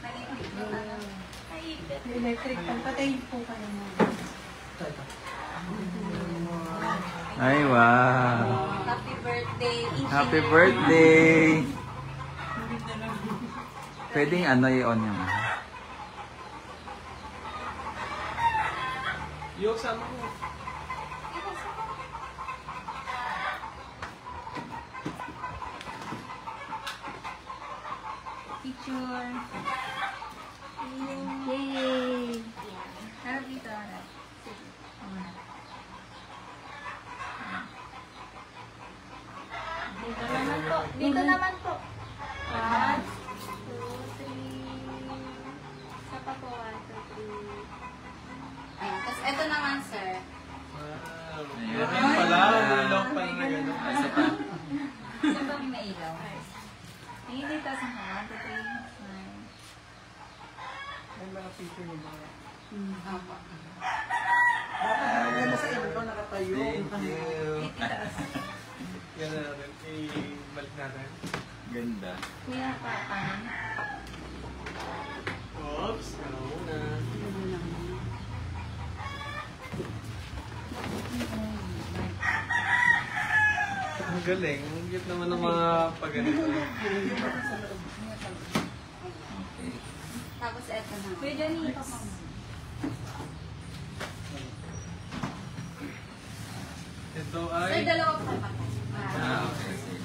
Ay, Electric pan. Patayin po kayo mo. Ay, wow! happy birthday. Happy birthday! Pwedeng ano i-on yung Yung sama ko. Picture. Yay! Harap dito, harap. Dito naman po. Dito naman po. 1, 2, 3. Sa pa po, 1, 2, 3. Ayan. Tapos ito naman, sir. Wow. Ayan. Yan pala. Nilok pala na gano'n. Isa pa. Saan ba may mailaw? Tingin dito sa 1, 2, 3. May mga picture niyo ba? Apo. Dapat maganda sa inyo ko nakatayo. Thank you. Itaas. Yan na natin. I-balik natin. Ganda. Kuya, papan. Oops. Ano muna. Ang galing. Ang cute naman ng mga pag-ganito. Tapos eto na. Kuya Johnny, ito mo. Ito Sir, ay... dalawa po kayo patay. Okay. Sige.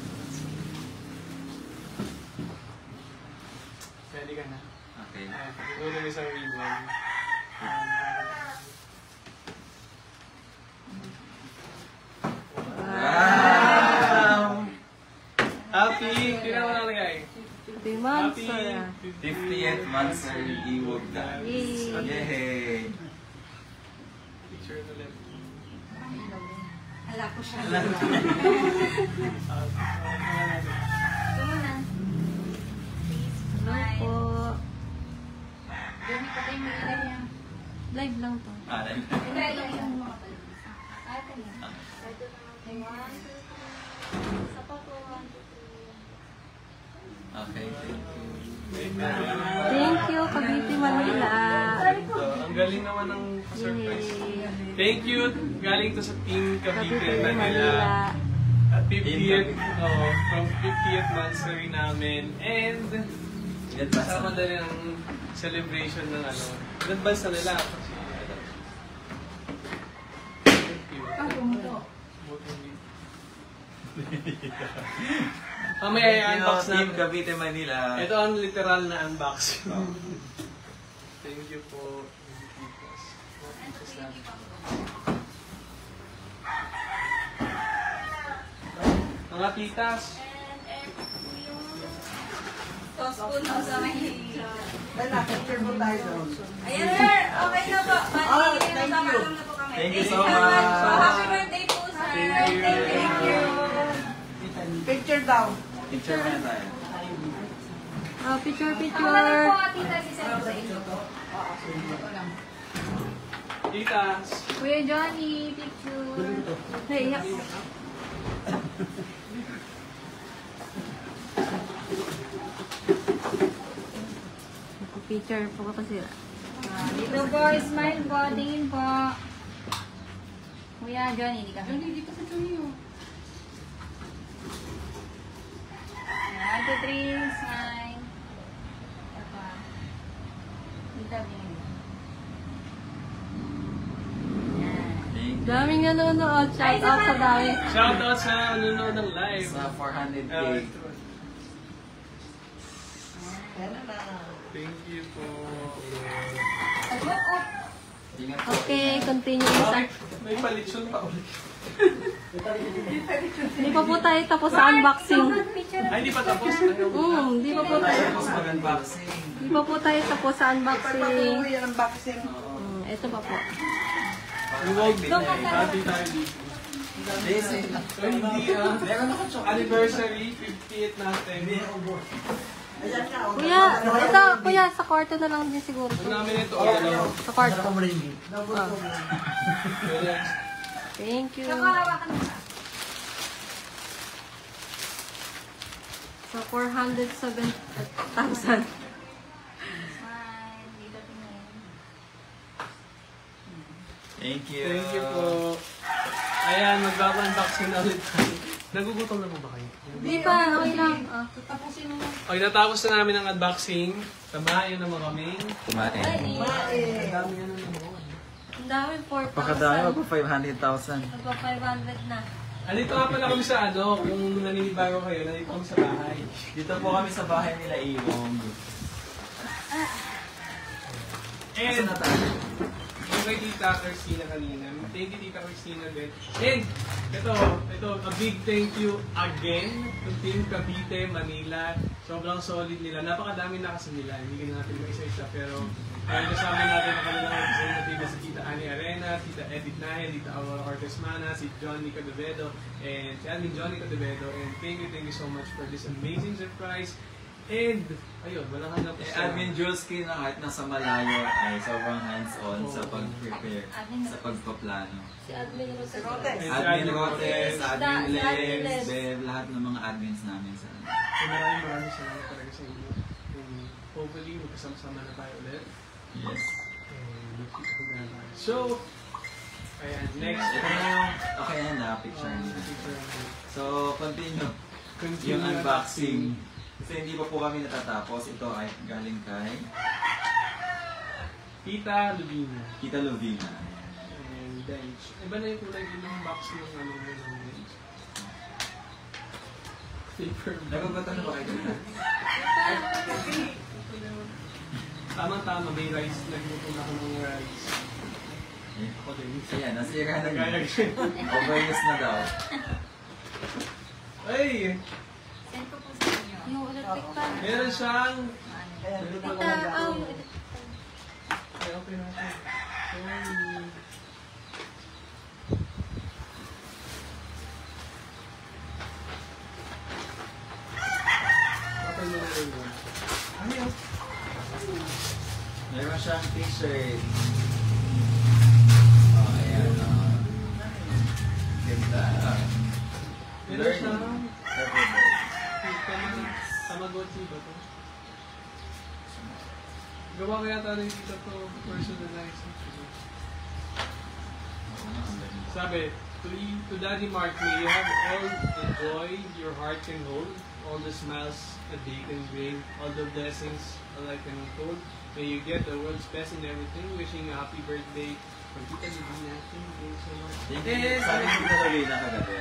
Pwede ka na. Okay. Siguro yung isang ribbon. Wow! Happy! Tingnan mo nakalagay. 50 months, Happy sir. 50th monthsary Iwog na. Yay! Yay! Picture ulit. Hala ko siya. Ah, Tumunan. Please, smile. Po. Johnny, patay mo ilay yan. Live lang to. Ilay lang yung mga palabas. Ah, ito na. Ito naman. 1, 2, 3. Sa pa po, 1, 2, 3. Okay, thank you. Thank you, Cavite, Manila. Ang galing naman ng surprise. Thank you. Galing to sa Team Cavite, Cavite, Manila. Manila. At 50th, from 50th monthsary namin. And Kasama na rin ang celebration ng ano. In-advance na nila. Kasi, thank you. Mamaya i-unbox Team namin. Cavite, Manila. Ito ang literal na unboxing. Thank you po. Mga titas. Tos po na sa may... Wala, picture mo tayo doon. Ayan, sir. Okay na po. Oh, thank you. Thank you so much. Happy birthday po, sir. Thank you. Picture daw. Picture mo na tayo. Picture. Ako na lang po, tita, sisend ko sa inyo. Titas. Kuya Johnny, picture. Hey, yak. Picture po ko kasi. Dito po, smile po, tingin po. Kuya Johnny, di ka. Johnny, dito sa Johnny, oh. 1, 2, 3, smile. Ito pa. Dito, tingin. Yan. Daming nanonood. Shout out sa dami. Shoutout sa nanonood ng live. Sa 400K. Thank you po. Tingnan po. Okay, continue. Bakit may palitson pa ulit? Hindi pa po tayo tapos sa unboxing. Ay, hindi pa tapos. Hindi pa po tayo. Tapos mag-unboxing. Hindi pa po tayo tapos sa unboxing. Pagpatuloy yan ang boxing. Ito pa po. Huwag din eh. Dati tayo dito. So, hindi Meron ako chocolate. anniversary, 50th natin. Ayan ka. oh. Kuya, ito, kuya, sa kwarto na lang din siguro. Huwag namin ito. Ano? Sa kwarto. Thank you. Nakahawakan mo ba? Sa 407,000. Smile, dito, tingin. Thank you. Thank you po. Ayan, mag-unboxing na ulit tayo. Nagugutom na po ba kayo? Hindi pa, okay lang. Tapusin mo. Okay, natapos na namin ang unboxing. Tamayan naman kami. Kumain. Ang dami nga naman. Ang dami, 4,000. Pakadami pa 500,000. Magpa 500 na. Andito nga pala kami sa ano, kung naninibago kayo, nandito kami sa bahay. Dito po kami sa bahay nila Iwong. And, Nasaan na tayo? yung kay Tita Christina kanina. Thank you, Tita Christina din. And, ito, a big thank you again to Team Cavite, Manila. Sobrang solid nila. Napakadami na kasi nila. Hindi ka natin mag-isa-isa. Pero, kasama natin ang kanilang representative si Tita Annie Arena, Tita Edith Nahel, Tita Aurora Cortesmana, si Johnny Cadevedo, and si Admin Johnny Cadevedo. And thank you so much for this amazing surprise. And, ayun, walang hanap Eh, Admin Julski na kahit nasa malayo ay sobrang hands-on sa pag-prepare, sa pagpaplano. Si Admin Rotes. Admin Rotes, Admin Si Admin Les, Les. Bev, lahat ng mga admins namin sa So, maraming salamat talaga sa inyo. And hopefully, magkasama-sama na tayo ulit. Yes. So, ayan, next. Ito na yung, okay na, picture niya. So, continue. Yung unboxing. Kasi hindi pa po kami natatapos. Ito ay galing kay Tita Lubina. Tita Lovina. And bench. Iba na yung kulay din ng box yung ano mo ng bench. Paper bag. Nagugutom na ba kayo dito? Tama-tama, may rice. Nagluto na ako ng rice. Ako din. Ayan, nasira na Kaya niya. Overuse na daw. Ay! Send ko po sa inyo. Yung electric fan. Meron siyang... Ayan. Tita, Ay, okay na ito. Sorry. Okay na rin yun. Ayaw. Meron siyang t-shirt. Oh, ayan. Ganda. Meron siyang... Everyday. Tamagotchi ba ito? Gawa kaya tayo dito to personalized. Sabi, to Daddy Mark, may you have all the joy your heart can hold, all the smiles a day can bring, all the blessings a life can unfold. May you get the world's best in everything. Wishing you a happy birthday. Pagkita niyo natin. Thank you so much. Thank you. Sabi ko na Lorena kagabi.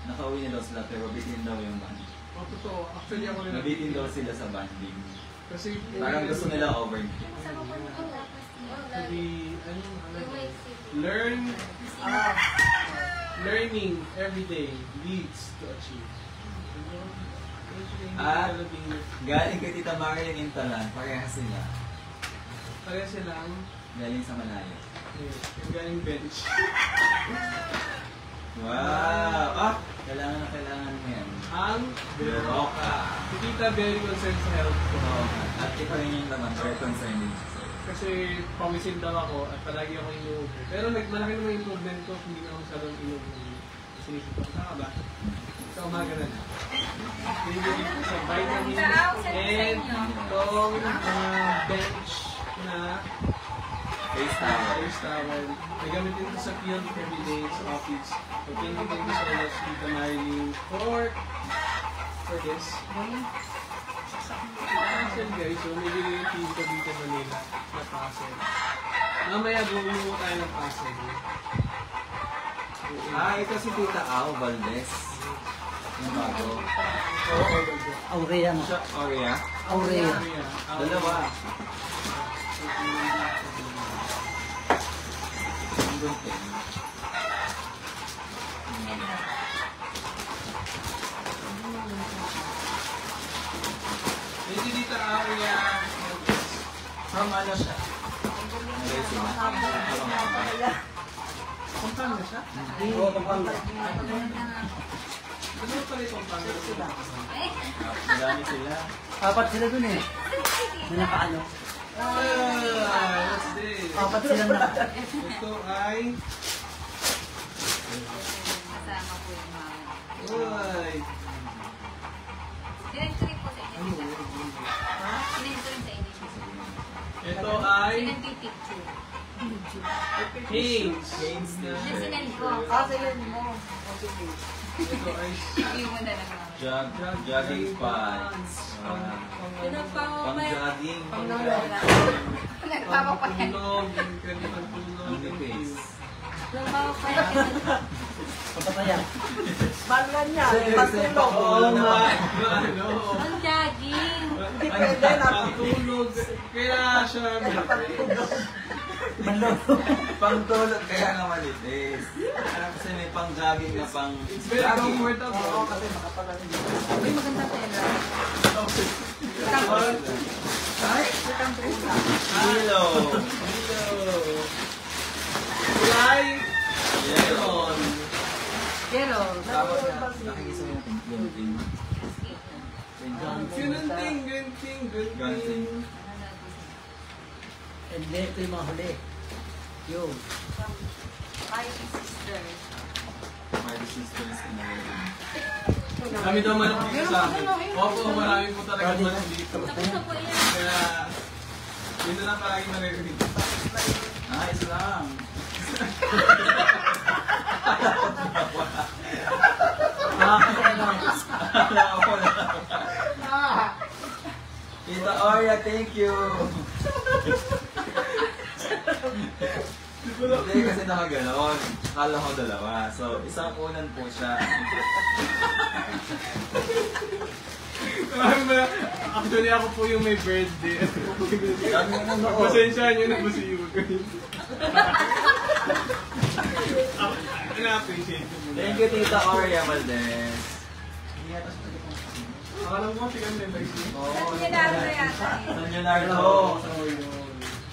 Nakauwi na daw sila pero bitin daw yung band. Oh, totoo. Actually, ako rin. Nabitin daw sila sa banding. Kasi Parang gusto nila over. Learning every day leads to achieve. At galing kay Tita Mara yung Intalan, parehas sila. Kaya silang Galing sa malayo. yung galing bench. Wow! Kailangan mo yan. Ang Beroka. Si Tita very concerned sa health ko. At ito rin yung naman, very concerned din siya. Kasi pamisin daw ako at palagi ako inuubo. Pero malaki naman yung improvement ko kung hindi na ako masyadong inuubo. Sinisip ko, saka ba? Sa umaga na lang. Binibigay ko sa vitamin and itong bench na Face towel. face towel. Nagamitin ko sa field every day sa office. So, thank you so much, Tita Marilyn, for this. Actually guys, so may bigay yung team ko dito sa Manila na puzzle. Mamaya bumuo tayo ng puzzle. Ito si Tita Au Valdez. Yung bago. Oo, Aurea mo. Siya, Aurea. Aurea. Dalawa. Ang gunting. Hindi dito area. From ano siya? Pampanga siya? Oo, Pampanga. Ano pala yung Pampanga? Madami sila. Apat sila dun eh. Na nakaano. What's this? Apat silang naka. Ito ay... Kasama po yung mga... Uy! Sinentry po sa Ano inyo. yun? Sinentry sa inyo. Ito ay... Sinentry-picture. Haynes. Haynes na. Sinend ko. Sige mo. Ito ay... Iwan mo na lang ako. Jogging pants. Pang-jogging. Nagpapapayag. Pantulog. Pantulog. Ang nipis. Nagpapapayag. Papatayan. Baluan niya. Oo nga. Ano? Ang jogging. Hindi pwede na. Pantulog. Kaya siya... Pang-tulog kaya nga manipis. Kasi may pang-jogging na pang... It's very comfortable. Oo, kasi makapagaling. Uy, maganda tela. Ay! Hello! Hello! Kulay! Yellow! Pero, Tapos nakikisa mo yung gunting. Gunting, gunting, gunting. And then ito yung mga huli. Yo. Five sisters. Marty Sisters in a way. Kami daw manok dito sa amin. Opo, marami po talaga manok dito. Tapos na po yan. Kaya, yun na lang palagi maririnig. Isa lang. Tita Oria, thank you. Hindi kasi nakaganon. Akala ko dalawa. So, isang unan po siya. Actually, ako po yung may birthday. Dami na nanood. Pasensya nyo na masiwag kayo. Na-appreciate mo na. Thank you, Tita Oria Valdez. Akala mo si Ganda yung live Oo. San Leonardo yata eh. San Leonardo.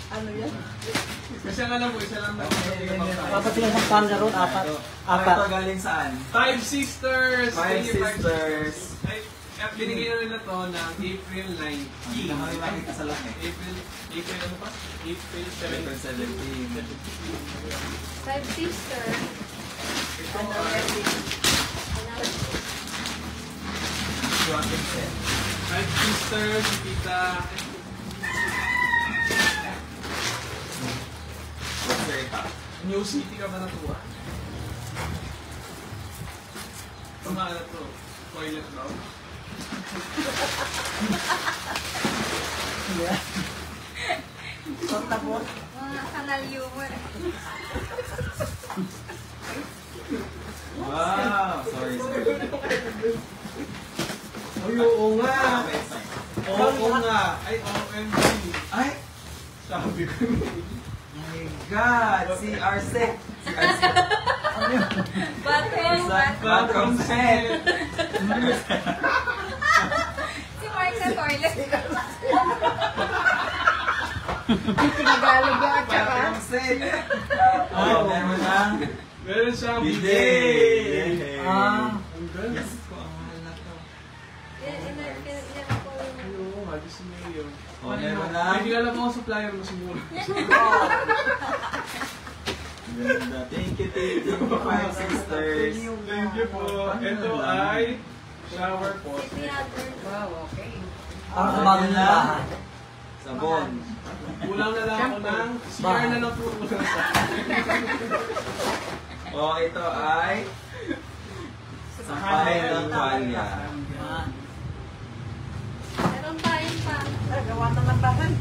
Ano yan? Kasi ang alam ko, isa lang na. Apat sila sa Pampanga road. Apat. Ito galing saan? Five Sisters! Five Thank you, Sisters. Ay, binigay na nila to ng April 19. Hindi na kami makita sa laki. April ano pa? April April 17. 17. Five sisters. Jogging set. Five Sisters, si Tita. What's your top? New City ka ba natuwa? Mga ano to? Toilet roll? Tapos, Mga kanal humor. Wow! Sorry. Ay, oo nga! Okay, fine. Oo nga! Ay, OMG! Ay! Sabi ko. My God! Si Arsec! Si Arsec! Bathroom. Bathroom set! Si Mark sa toilet. Tinagalog yan at saka. Bathroom set! Oh, meron lang. Meron siyang Bidet! bidet! Ah. Ang ganda. Yes ko, ang mahal na to. Ilan po yung... Ano, halos si Mayo. Oh, meron lang. May kilala mo ako supplier mo siguro. Ganda. Thank you, Five Sisters. Thank you po. Ito ay shower po. Wow, okay. Ang Kumagin na bahay. Sabon. Kulang na lang ako ng CR na lang po kulang sa Oh, ito ay sampay ng tuwalya. Meron tayong pa. Gawa na ng bahay.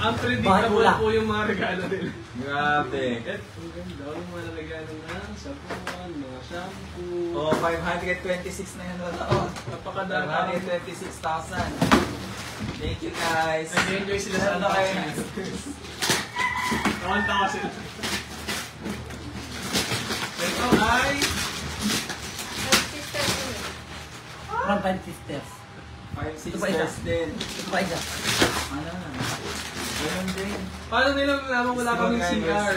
Ang predictable po yung mga regalo nila. Grabe. Ang ganda. Yung mga regalo ng sabon, mga shampoo. Oh, 526 na yan wala. Oh, Napakadami. 526,000. Thank you guys. Nag-enjoy sila sa Ano kayo? Tawa sila. Ito ay From Five Sisters. Five Ito pa isa. Sisters din. Ito pa isa. Ano na? Ganun din. paano nila nalaman wala kaming CR?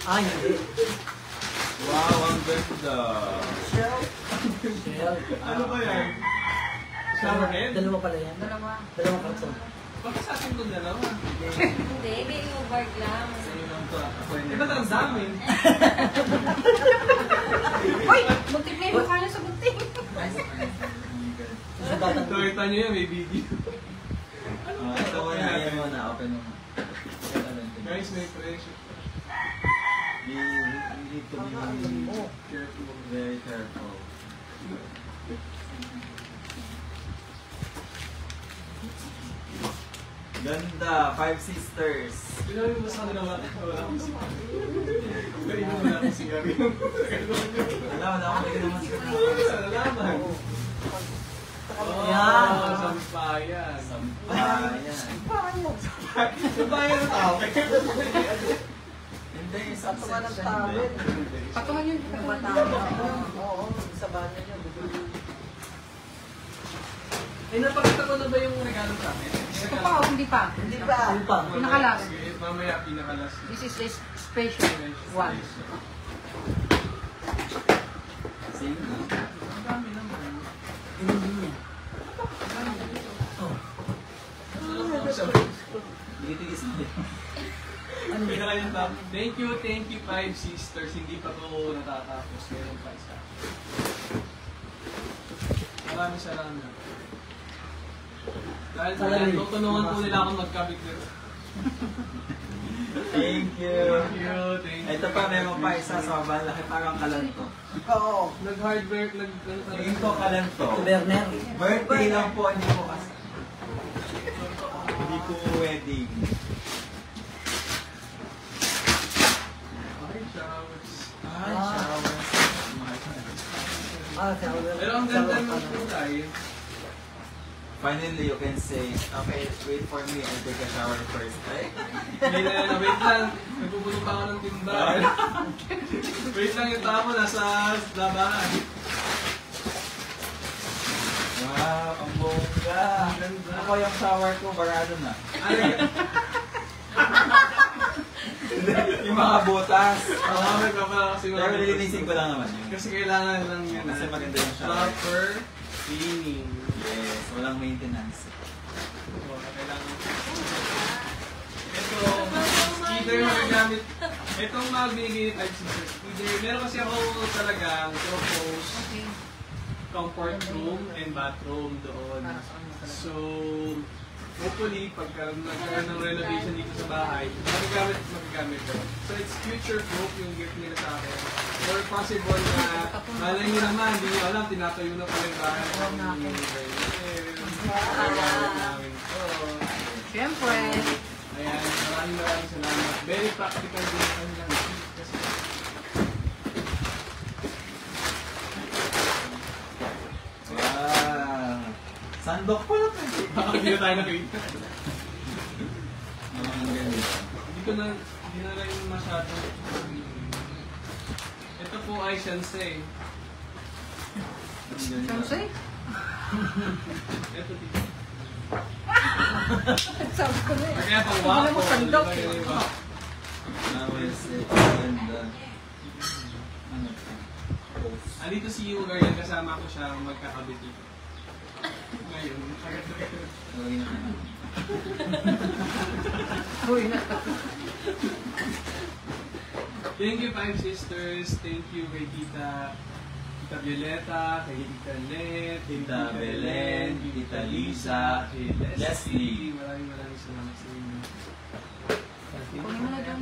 Ah, hindi. Wow, ang ganda. Shell. Ano ba yan? Shower head? Dalawa pala yan. Dalawa. Dalawang karton. Bakit sa atin itong dalawa? Hindi, may ubard lang. Sa'yo lang to. Ako Di ba't ang dami? Uy! Buntik na yung mukha niya sa buntik. Sa batang Ito, kita nyo yan, may video. Ito mo na, yan mo na. Open mo na. Guys, may pressure. We need to be Careful. very careful. Ganda, Five Sisters. Pinawi mo sa kanila wala akong CR. Kanina wala akong CR. Wala ako na naman sila. Nalaman. Yan. Sampayan. Sampayan. Sampayan ng tao. Hindi, isang Patungan ng section tawid. din. Patungan yun. Oo, sa banyo niya. Eh, napakita ko na ba yung regalo sa amin? Ito pa, o hindi pa. Hindi pa. Hindi pa. Pinakalas. Sige, mamaya pinakalas. This is a special one. Same na. Ang dami naman. Hindi niya. Dito isa din. Ano pinaka yung top? Thank you, Five Sisters. Hindi pa to natatapos. Meron pa isa. Maraming salamat. Dahil tutulungan po nila akong magkabit nito. Thank you. Thank you. Ito pa, meron pa isa sa laki parang kalanto. Oo. Nag-hard work, Tingin ko kalanto. Ito, Berner. Birthday lang po, hindi po kasi. Hindi po wedding. Ay, showers. Ay, shower. Ah, shower. Pero ang ganda ng kulay. Finally, you can say, okay, wait for me, I'll take a shower first. Ay? Hindi na yan, wait lang. Nagpupulong pa ako ng timba. Wait lang yung tao nasa labahan. Wow, ang bongga. Ang ganda. Ako yung shower ko, barado na. Yung mga butas. May pa pala kasi Pero lilinisin ko lang naman yun. Kasi kailangan lang yun. Kasi maganda yung shower. Proper cleaning. Yes, walang maintenance. So, kailangan. Ito, either magagamit, itong mga binigay ni Type Sisters, either, meron kasi ako talagang propose comfort room and bathroom doon. So, hopefully, pagka nagkaroon ng renovation dito sa bahay, magagamit ko. So, it's future-proof yung gift nila sa akin. Or possible na, malay nyo naman, hindi nyo alam, tinatayo na pala yung bahay. Magagamit namin. So, Siyempre. ayan, maraming salamat. Very practical din ang lang. Kasi, Wow! Sandok pala to. baka hindi na tayo nakita. Ang ganda. Hindi na rin masyado. Ito po ay Shansei. Ang ganda. Siyempre. Ito dito. Sabi ko na eh. Kaya pang Hindi na wako. mo sandok. Ang ganda. Ano to? Post. Andito si Yugar yan, kasama ko siya magkakabit dito. Ngayon, agad-agad. Gawin na naman. Uy na. Thank you, Five Sisters. Thank you kay Tita Violeta, kay Tita Net, Tita Belen, Tita Lisa, kay Leslie. Maraming salamat sa inyo. Kunin mo na dyan.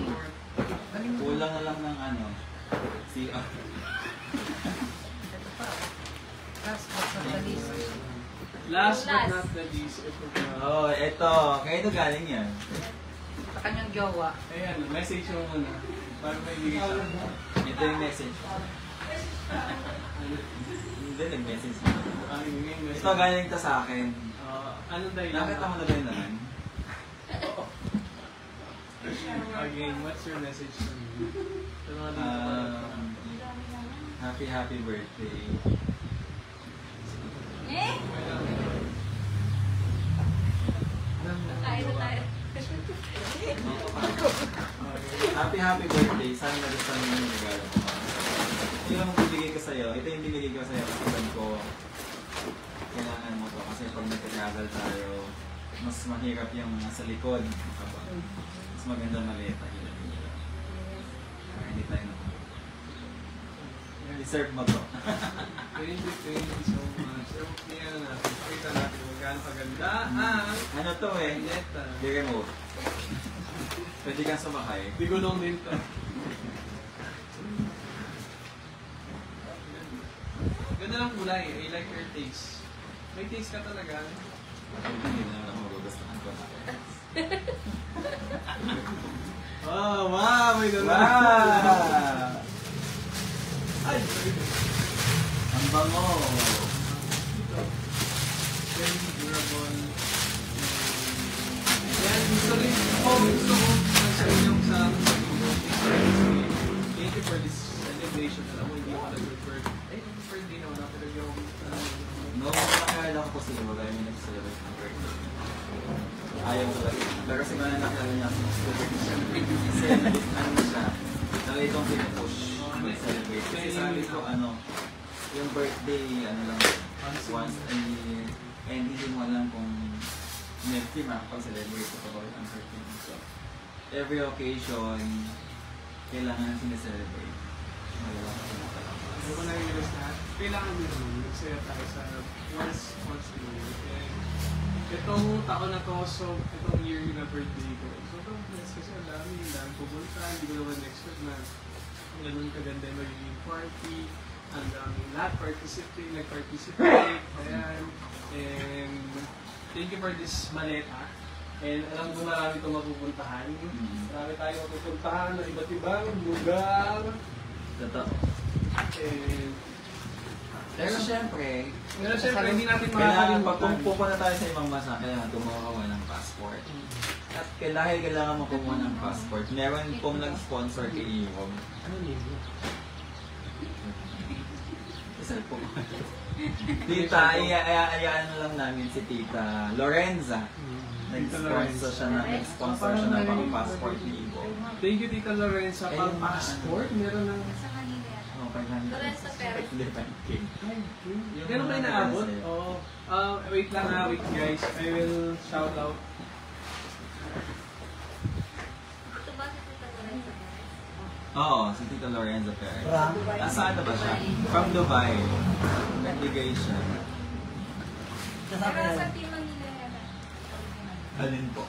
Galing mo. Kulang na lang ng ano. Si Ito pa. Last but not the least. Last but not the least, ito pa. Oh, eto. Kaya ito galing yan. Sa kanyang jowa. Ayan, message mo muna. Para may bigay sa akin. Ito yung message. Hindi, nag-message. Yung message. Ito galing to sa akin. Anong dahilan? Nakita mo na ba yun naman? Again, what's your message to me? Sa mga dito pa. Happy birthday. Eh? Kain na tayo. Happy birthday. Sana nagustuhan mo yung regalo ko. Ito yung bibigay ko sa'yo. Ito yung binigay ko sa'yo kasi sabi ko, kailangan mo to kasi pag nag-travel tayo, mas mahirap yung nasa likod. Mas maganda maliit na hila-hila. Para hindi tayo na. Deserve mo to. Thank you so much. So, kaya natin. Pakita natin kung gaano kaganda ang Ano to eh? Neta. The remote. Pwede kang sumakay. Di gulong din to. Ganda ng kulay. I like your taste. May taste ka talaga. Hindi na lang magugustuhan ko na. Oh, wow! May ganda. Wow! Ay, sorry. Ang bango! Ito. Very durable. Yan, gusto ko mag-share yung sa thank you for this celebration. Alam mo, hindi pa nag-birthday. Birthday naman ako. Noong nakakala ko po sila, wala yung nag-celebrate ng birthday. Ayaw talaga. Pero kasi mga nakakala niya ako kasi ano na siya, talaga itong pinupush mag-celebrate. Kasi sabi ko, yung birthday, lang, once a year, and hindi mo alam kung next year makapag-celebrate ko pa ba ang birthday. So, every occasion, kailangan sineselebrate. Malawak ko na talaga. Ano ko na-realize na, kailangan din naman magsaya tayo sa once a year. And itong taon na to, so itong year na birthday ko. So itong bless kasi ang dami pumunta. Hindi ko naman expect na ganun kaganda yung magiging party. Ang daming nag-participate. Ayan. And thank you for this maleta. And alam ko marami itong mapupuntahan. Marami tayong mapupuntahan na iba't ibang lugar. Totoo. And Pero syempre, hindi natin kailangan pag makakalimutan. pupunta tayo sa ibang bansa, kailangan gumawa ng passport. At kailangan mo kumuha ng passport. Meron pong nag-sponsor kay Iwom. Ano name? Isang po. Tita, ayaan na lang namin si Tita Lorenza. Nag-sponsor siya ng pang-passport ni Iwom. Thank you, Tita Lorenza. Pang passport, meron ng... Sa kanila yan. Oh, 500. Lorenza Perez. Hindi, 5K. Meron ba inaabot? Oo. Wait lang wait guys. I will shout out. Ito ba si Tita Lorenza Perez? Oo, si Tita Lorenza Perez. Nasaan na ba siya? From Dubai. Nagbigay siya. Pero sa Team Manila yan. Alin po?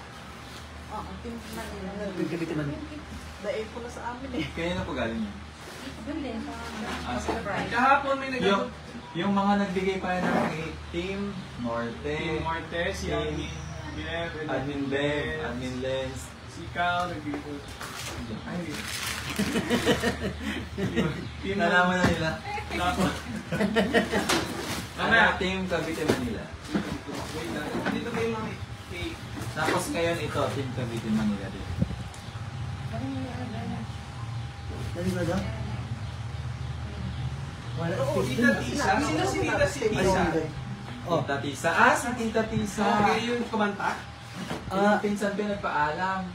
Ah, ang Team Manila. Gagamitin man. Dahil po na sa amin eh. Kaya na po galing yan. Doon din. Sige. Kahapon may nag-abot. Yung mga nagbigay pa ng Team Norte, Team Marte, si Admin Bev, Admin Bev, Admin Lens. si Cal, nagbigay po. Ay, hindi. Team Nalaman na nila. Tapos, Ano, Team Cavite Manila. wait lang. Dito kayo mga cake. Tapos ngayon ito, Team Cavite Manila din. Dali ba daw? Wala. Oo, Tita Tisa. Sino si Tita si Tisa? Oh. Tita Tisa. Si Tita Tisa. Okay, yung kumanta? Yung pinsan ko nagpaalam.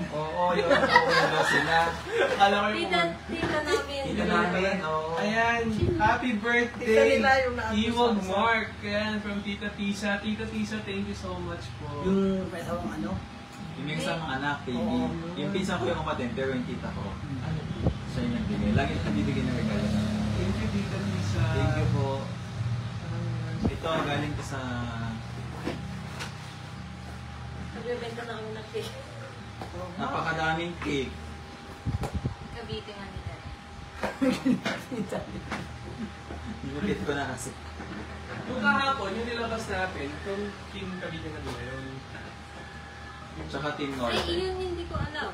Oo, yun. Oo, yun sila. Alam ko yung Tita namin. Tita namin, oo. Ayan, happy Tita birthday, nila yung naandun Iwag sa- Mark. Ayan, from Tita Tisa. Tita Tisa, thank you so much po. Yung may tawang ano? Yung isang anak, baby. Oo. Yung pinsan ko yung umatin, pero yung tita ko. Siya yung nagbigay. Lagi na nabibigay ng regalo. Thank you, Tita Tisa. Thank you po. Ito, galing ko sa... Nagbebenta na kami ng cake. Napakadaming cake. Cavite, Manila. Nilupit ko na kasi. Yung kahapon, yung nilabas natin, itong Team Cavite na doon, yun. Tsaka Team Ay, Norte. yun hindi ko alam.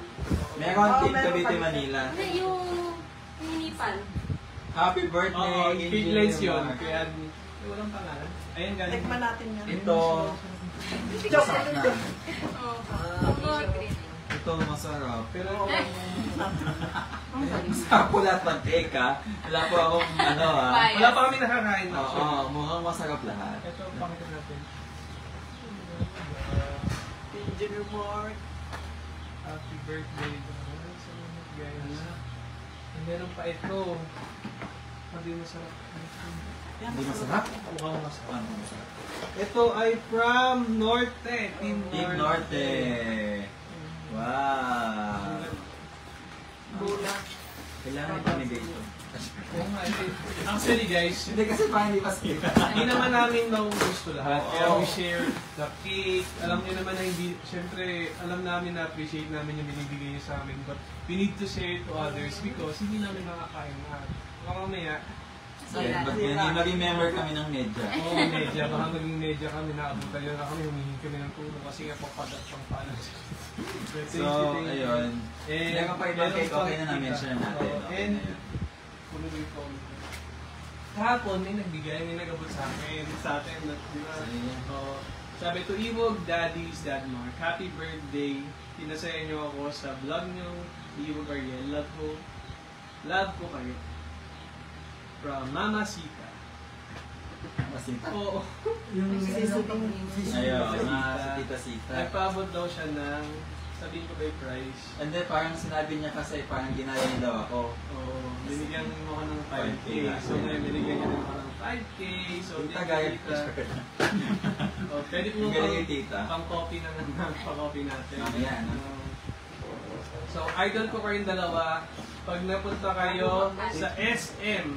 Meron Team meron Cavite kami. Manila. Hindi, yung hinipan. Happy birthday, Oo, big lens yun. Mark. Kaya, walang pangalan. Ayan, galing. Tikman natin yan. Ito, masarap na. Ito, masarap. Pero, Masarap po lahat ng cake, ha? Wala po akong ano, ha? Bye. wala pa kami nakakain. Oo, mukhang masarap lahat. Ito, pakita natin. Engineer Mark. Happy birthday. Salamat, guys. And meron pa ito. Hindi masarap. Hindi masarap? Mukhang masarap. Ano masarap? Ito ay from Norte. Team Team Norte. Wow. Bula. Kailangan ipamigay ito. Oo nga, actually guys, Hindi kasi parang hindi masarap. hindi naman namin gusto lahat. Kaya Oo. we share the cake. Alam niyo naman na hindi, syempre, alam namin na appreciate namin yung binibigay niyo sa amin. But we need to share it to others because hindi namin makakain lahat. Baka mamaya, Hindi maging member kami ng media. oo, media, baka maging media kami, naabutan yun na kami, humihingi kami ng tulong kasi nga papadat pang paano. So, ayun. Eh, Meron pa ibang cake, okay na na-mention natin. Oo, Okay and, na yun. puno ito. Kahapon, may nagbigay, may nagabot sa akin, sa atin, di ba? Oo. Sabi to Iwog, Daddy's Dad Mark, happy birthday. Pinasaya niyo ako sa vlog niyo, Iwog Ariel. Love ko kayo. From Mama Sita. Masita. Oo. Yung Ayun, si Tita Sita. Nagpaabot daw siya ng, sabihin ko kay Price. And then parang sinabi niya kasi parang ginaya niya daw ako. Oo. Binigyan mo ko ng 5K. 5K. So ngayon, binigyan niya rin ako ng 5K. So, Tita, gaya Tita. Oh, pwede po Yung galing yung tita. pang-copy pang-copy natin. Mamaya, no? So, idol ko kayong dalawa. Pag napunta kayo sa SM,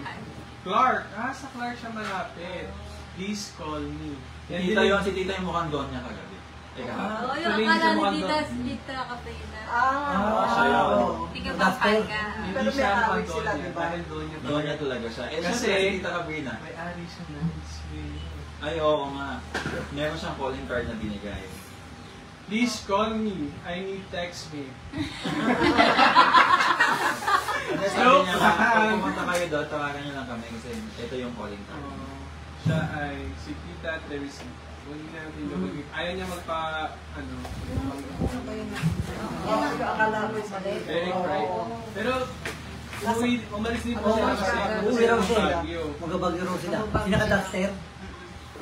Clark. Sa Clark siya malapit. Please call me. Si Tita yun, si Tita yung mukhang doon niya kagabi. Teka. Oo, yung Tuloy akala sa ni mukhang Tita, doon. Tita Katrina. siya yun. Hindi ka bakal ka. Hindi Pero may siya awit mukhang sila, doon niya. diba? Dahil doon niya Doon niya talaga siya. Eh, Kasi- kasi si Tita Cabrina. may ari siya na. Ay, oo nga. Meron siyang calling card na binigay. Please call me. I need text me. Ano sabi niya nga, pag pumunta kayo doon, tawagan niyo lang kami kasi ito yung calling card. Siya ay si Tita Teresita. Huwag niya natin lumagay. Ayaw niya magpa, Akala ko yung mali. very bright. Pero, umalis din po sila kasi Uwi raw sila. Baguio. Magabagyo raw sila. Pinaka-duster.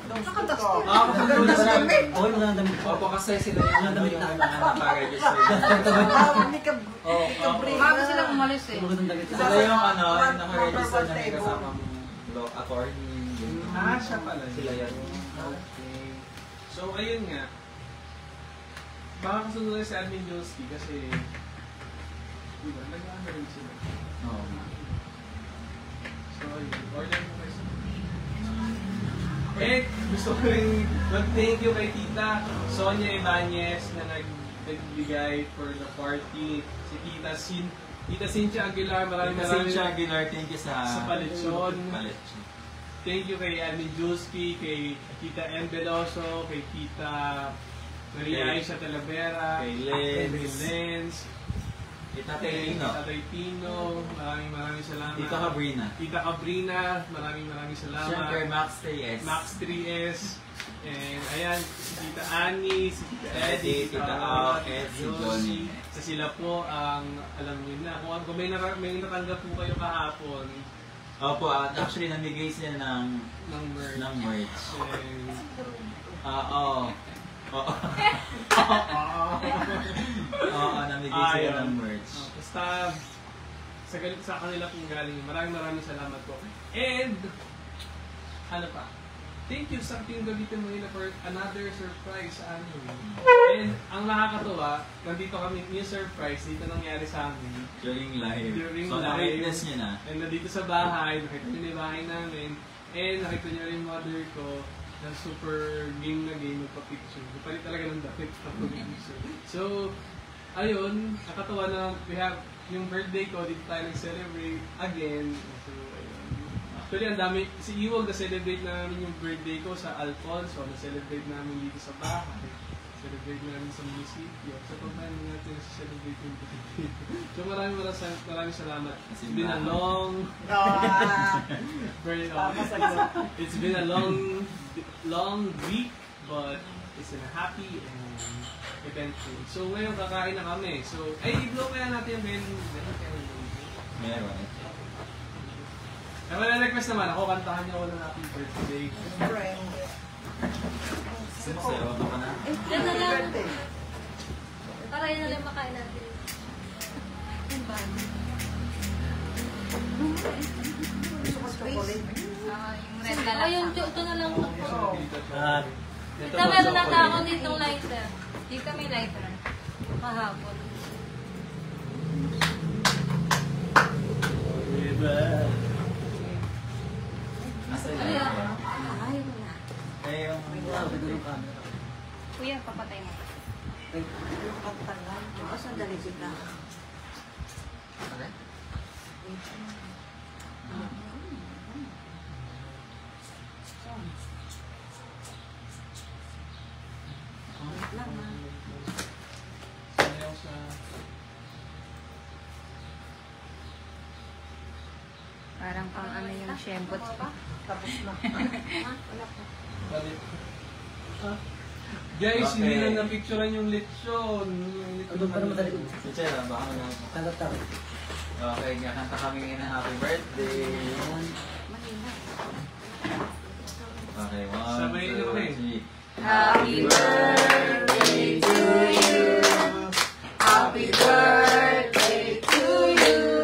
Nakadaster. Maganda sa damit. Oo, yung mga damit. Opo, kasi sila yung ano yung mga nakaregister. Hindi ka... Oo, Bago silang umalis eh. Yung magandang damit. Sila yung ano, yung nakaregister na may kasamang law attorney. Siya pala. Sila yan. Okay. So, ayun nga. Baka kasunod na si Admin Jolski kasi diba, nag-ano rin sila. Oo nga. So, ayun. Order mo kayo. Eh, gusto ko rin mag-thank you kay Tita Sonia Ibanez na nagbigay for the party. Si Tita Cynthia Aguilar, maraming Cynthia Aguilar, thank you sa palitsyon. Palitsyon. Thank you kay Alvin Juski, kay Tita M. Veloso, kay Tita Maria Aisha Talavera, kay Lenz, Tita kay Pino, Tatay Pino, maraming salamat. Tita Cabrina, Tita Cabrina, maraming salamat. siyempre Max 3S, Max 3S, and ayan, si Tita Annie, si Tita Eddie, Tita Al, si Johnny. So sila po ang alam niyo na kung may natanggap po kayo kahapon Opo, at actually namigay sila ng merch. merch. And, Oo. Oo, namigay sila ng merch. Basta sa kanila pong galing. Maraming salamat po. And ano pa? Thank you sa Team Gavite Manila for another surprise sa amin. And ang nakakatuwa, nandito kami yung surprise, dito nangyari sa amin. During live. live. So, na-witness nyo na. And nandito sa bahay, nakita nyo yung bahay namin. And nakita nyo rin yung mother ko na super game na game magpa-picture. Palit talaga ng dapat pag-picture. So, ayun, nakatawa na we have yung birthday ko, dito tayo nag-celebrate again. So, ayun. Actually, ang dami, si Iwag na-celebrate namin yung birthday ko sa Alfonso, na-celebrate namin dito sa bahay. Celebrate namin sa munisipyo. So, paano natin na-celebrate yung birthday. So, maraming salamat. It's been a long... it's been a long week, but it's a happy and eventful. So, ngayon kakain na kami. So, i-blow kaya natin yung menu. Meron. Kaya request naman ako, kantahan niyo ako ng happy birthday. Sayaw ka na. Yan na lang. Para yun na lang makain natin. Yung ba? Yung red na lang. Ayun, ito na lang. Ito meron na ako ditong lighter. Dito may lighter. Kahapon. Nasa Ano ilan? yan? Ay, wala. Eh, yung... Kuya, papatay mo. Sandali sila. Sayaw sa... Parang pang ano yung shembot pa. Tapos na. Balik. Guys, Okay. hindi na napicturean yung lechon. Ano pa naman tayo? Sichera, baka mo lang. Talat-talat. Okay, kakanta kami ngayon ng happy birthday. Okay, 1, Sabay na kami. 2, 3. Happy birthday to you. Happy birthday to you.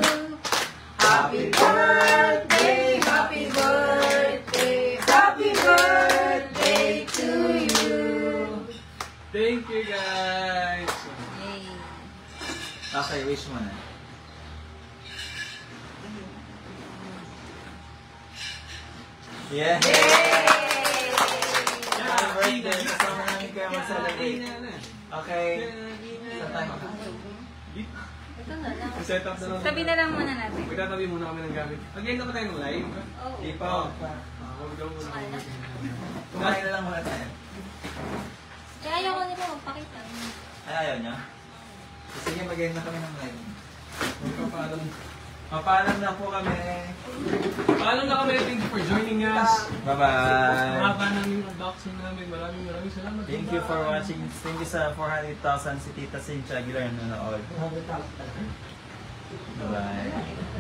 Happy birthday, happy birthday, happy birthday to you. Thank you guys! Yay. Okay, wish mo na. Yeah! Happy birthday! Kasama namin kayo mag-celebrate. Okay. Saan tayo makakain? Ito na lang. Set up na lang. Tabi na lang muna natin. Magtatabi muna kami ng gamit. Again na ba tayo ng live? Oo. Di pa. Huwag daw muna. Kumain na lang muna tayo. Kaya ayaw ko nila magpakita. Ay, ayaw niya? Sige, mag-end na kami ng live. Magpapaalam. Mapaalam na po kami. Paalam na kami. Thank you for joining us. Bye-bye. Mahaba namin yung unboxing namin. Maraming salamat. Thank you for watching. Thank you sa 400,000 si Tita Cynthia Aguilar na nanood. Bye-bye.